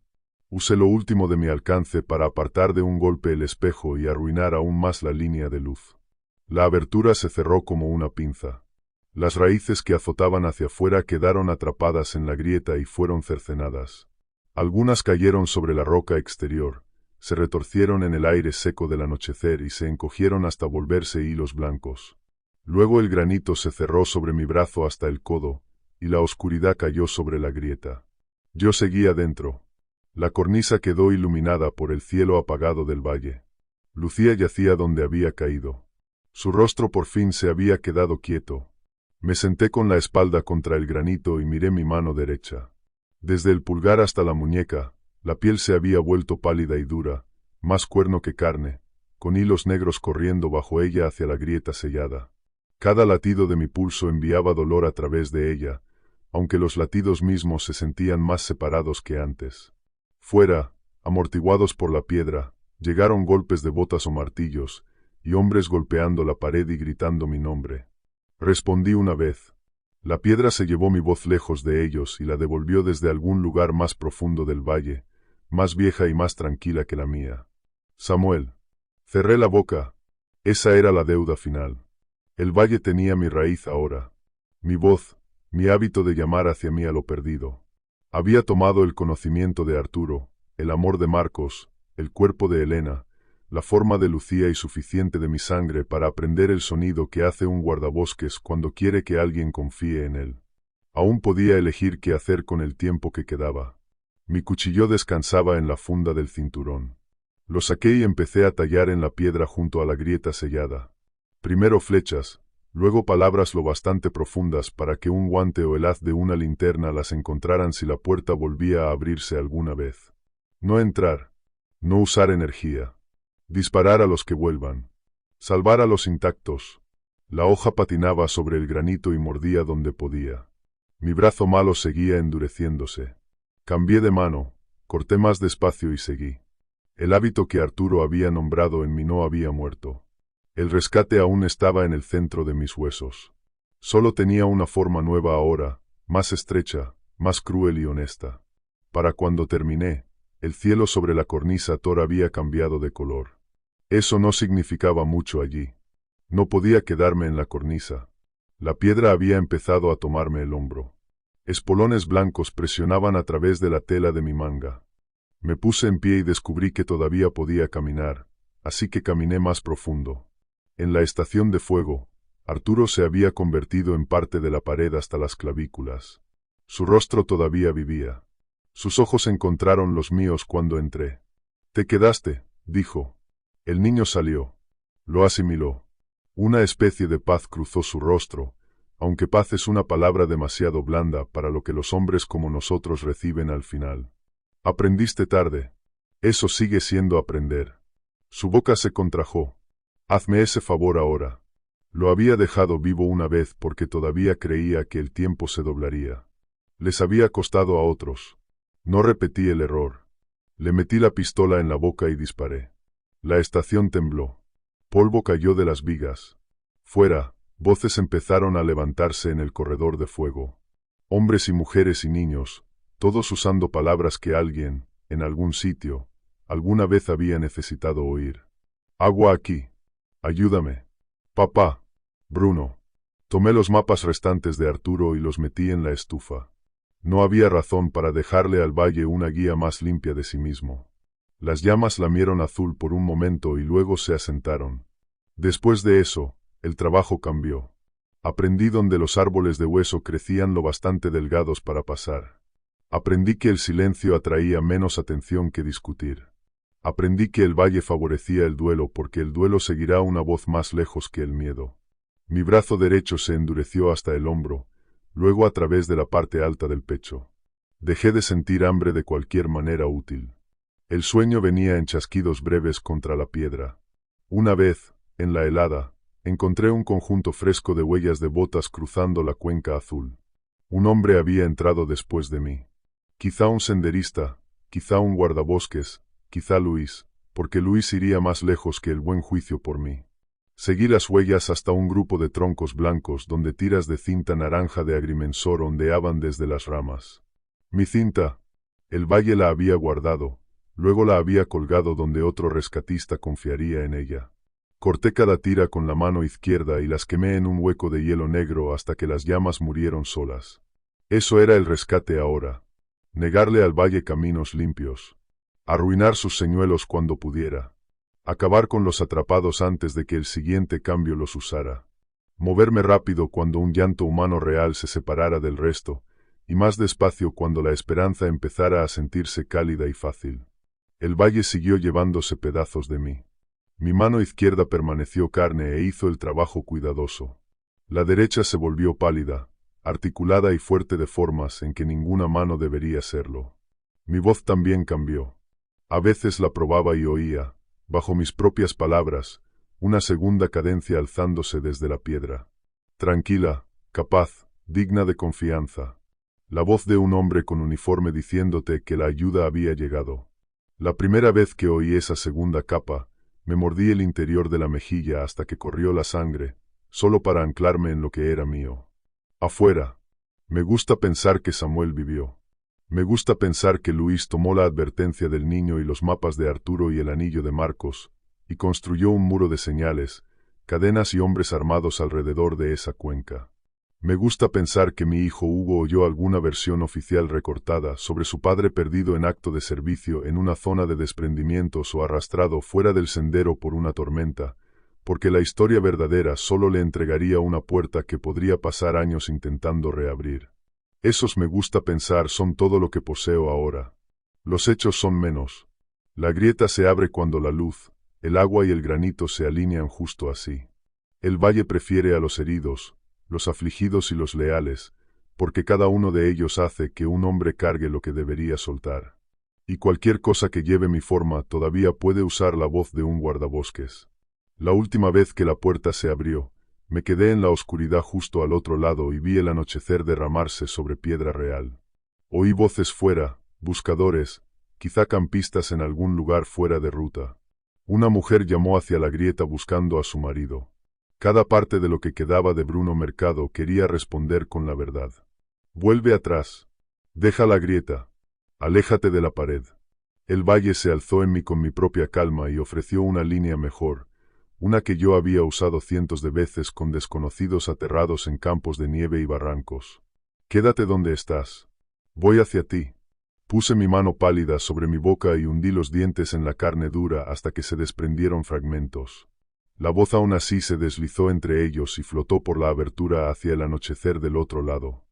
Usé lo último de mi alcance para apartar de un golpe el espejo y arruinar aún más la línea de luz. La abertura se cerró como una pinza. Las raíces que azotaban hacia afuera quedaron atrapadas en la grieta y fueron cercenadas. Algunas cayeron sobre la roca exterior, se retorcieron en el aire seco del anochecer y se encogieron hasta volverse hilos blancos. Luego el granito se cerró sobre mi brazo hasta el codo, y la oscuridad cayó sobre la grieta. Yo seguía dentro. La cornisa quedó iluminada por el cielo apagado del valle. Lucía yacía donde había caído. Su rostro por fin se había quedado quieto. Me senté con la espalda contra el granito y miré mi mano derecha. Desde el pulgar hasta la muñeca, la piel se había vuelto pálida y dura, más cuerno que carne, con hilos negros corriendo bajo ella hacia la grieta sellada. Cada latido de mi pulso enviaba dolor a través de ella, aunque los latidos mismos se sentían más separados que antes. Fuera, amortiguados por la piedra, llegaron golpes de botas o martillos, y hombres golpeando la pared y gritando mi nombre. Respondí una vez. La piedra se llevó mi voz lejos de ellos y la devolvió desde algún lugar más profundo del valle, más vieja y más tranquila que la mía. Samuel. Cerré la boca. Esa era la deuda final. El valle tenía mi raíz ahora. Mi voz, mi hábito de llamar hacia mí a lo perdido. Había tomado el conocimiento de Arturo, el amor de Marcos, el cuerpo de Elena, la forma de Lucía y suficiente de mi sangre para aprender el sonido que hace un guardabosques cuando quiere que alguien confíe en él. Aún podía elegir qué hacer con el tiempo que quedaba. Mi cuchillo descansaba en la funda del cinturón. Lo saqué y empecé a tallar en la piedra junto a la grieta sellada. Primero flechas, luego palabras lo bastante profundas para que un guante o el haz de una linterna las encontraran si la puerta volvía a abrirse alguna vez. No entrar. No usar energía. Disparar a los que vuelvan. Salvar a los intactos. La hoja patinaba sobre el granito y mordía donde podía. Mi brazo malo seguía endureciéndose. Cambié de mano, corté más despacio y seguí. El hábito que Arturo había nombrado en mí no había muerto. El rescate aún estaba en el centro de mis huesos. Solo tenía una forma nueva ahora, más estrecha, más cruel y honesta. Para cuando terminé, el cielo sobre la cornisa Thor había cambiado de color. Eso no significaba mucho allí. No podía quedarme en la cornisa. La piedra había empezado a tomarme el hombro. Espolones blancos presionaban a través de la tela de mi manga. Me puse en pie y descubrí que todavía podía caminar, así que caminé más profundo. En la estación de fuego, Arturo se había convertido en parte de la pared hasta las clavículas. Su rostro todavía vivía. Sus ojos encontraron los míos cuando entré. «¿Te quedaste?», dijo. El niño salió. Lo asimiló. Una especie de paz cruzó su rostro, aunque paz es una palabra demasiado blanda para lo que los hombres como nosotros reciben al final. «Aprendiste tarde. Eso sigue siendo aprender». Su boca se contrajo. «Hazme ese favor ahora». Lo había dejado vivo una vez porque todavía creía que el tiempo se doblaría. Les había costado a otros. No repetí el error. Le metí la pistola en la boca y disparé. La estación tembló. Polvo cayó de las vigas. Fuera, voces empezaron a levantarse en el corredor de fuego. Hombres y mujeres y niños, todos usando palabras que alguien, en algún sitio, alguna vez había necesitado oír. «Agua aquí. Ayúdame. Papá. Bruno». Tomé los mapas restantes de Arturo y los metí en la estufa. No había razón para dejarle al valle una guía más limpia de sí mismo. Las llamas lamieron azul por un momento y luego se asentaron. Después de eso, el trabajo cambió. Aprendí donde los árboles de hueso crecían lo bastante delgados para pasar. Aprendí que el silencio atraía menos atención que discutir. Aprendí que el valle favorecía el duelo porque el duelo seguirá una voz más lejos que el miedo. Mi brazo derecho se endureció hasta el hombro, luego a través de la parte alta del pecho. Dejé de sentir hambre de cualquier manera útil. El sueño venía en chasquidos breves contra la piedra. Una vez, en la helada, encontré un conjunto fresco de huellas de botas cruzando la cuenca azul. Un hombre había entrado después de mí. Quizá un senderista, quizá un guardabosques, quizá Luis, porque Luis iría más lejos que el buen juicio por mí. Seguí las huellas hasta un grupo de troncos blancos donde tiras de cinta naranja de agrimensor ondeaban desde las ramas. Mi cinta. El valle la había guardado, luego la había colgado donde otro rescatista confiaría en ella. Corté cada tira con la mano izquierda y las quemé en un hueco de hielo negro hasta que las llamas murieron solas. Eso era el rescate ahora. Negarle al valle caminos limpios. Arruinar sus señuelos cuando pudiera. Acabar con los atrapados antes de que el siguiente cambio los usara. Moverme rápido cuando un llanto humano real se separara del resto, y más despacio cuando la esperanza empezara a sentirse cálida y fácil. El valle siguió llevándose pedazos de mí. Mi mano izquierda permaneció carne e hizo el trabajo cuidadoso. La derecha se volvió pálida, articulada y fuerte de formas en que ninguna mano debería serlo. Mi voz también cambió. A veces la probaba y oía, bajo mis propias palabras, una segunda cadencia alzándose desde la piedra. Tranquila, capaz, digna de confianza. La voz de un hombre con uniforme diciéndote que la ayuda había llegado. La primera vez que oí esa segunda capa, me mordí el interior de la mejilla hasta que corrió la sangre, solo para anclarme en lo que era mío. Afuera. Me gusta pensar que Samuel vivió. Me gusta pensar que Luis tomó la advertencia del niño y los mapas de Arturo y el anillo de Marcos, y construyó un muro de señales, cadenas y hombres armados alrededor de esa cuenca. Me gusta pensar que mi hijo Hugo oyó alguna versión oficial recortada sobre su padre perdido en acto de servicio en una zona de desprendimientos o arrastrado fuera del sendero por una tormenta, porque la historia verdadera solo le entregaría una puerta que podría pasar años intentando reabrir. Esos me gusta pensar son todo lo que poseo ahora. Los hechos son menos. La grieta se abre cuando la luz, el agua y el granito se alinean justo así. El valle prefiere a los heridos, los afligidos y los leales, porque cada uno de ellos hace que un hombre cargue lo que debería soltar. Y cualquier cosa que lleve mi forma todavía puede usar la voz de un guardabosques. La última vez que la puerta se abrió, me quedé en la oscuridad justo al otro lado y vi el anochecer derramarse sobre piedra real. Oí voces fuera, buscadores, quizá campistas en algún lugar fuera de ruta. Una mujer llamó hacia la grieta buscando a su marido. Cada parte de lo que quedaba de Bruno Mercado quería responder con la verdad. Vuelve atrás. Deja la grieta. Aléjate de la pared. El valle se alzó en mí con mi propia calma y ofreció una línea mejor, una que yo había usado cientos de veces con desconocidos aterrados en campos de nieve y barrancos. Quédate donde estás. Voy hacia ti. Puse mi mano pálida sobre mi boca y hundí los dientes en la carne dura hasta que se desprendieron fragmentos. La voz aún así se deslizó entre ellos y flotó por la abertura hacia el anochecer del otro lado.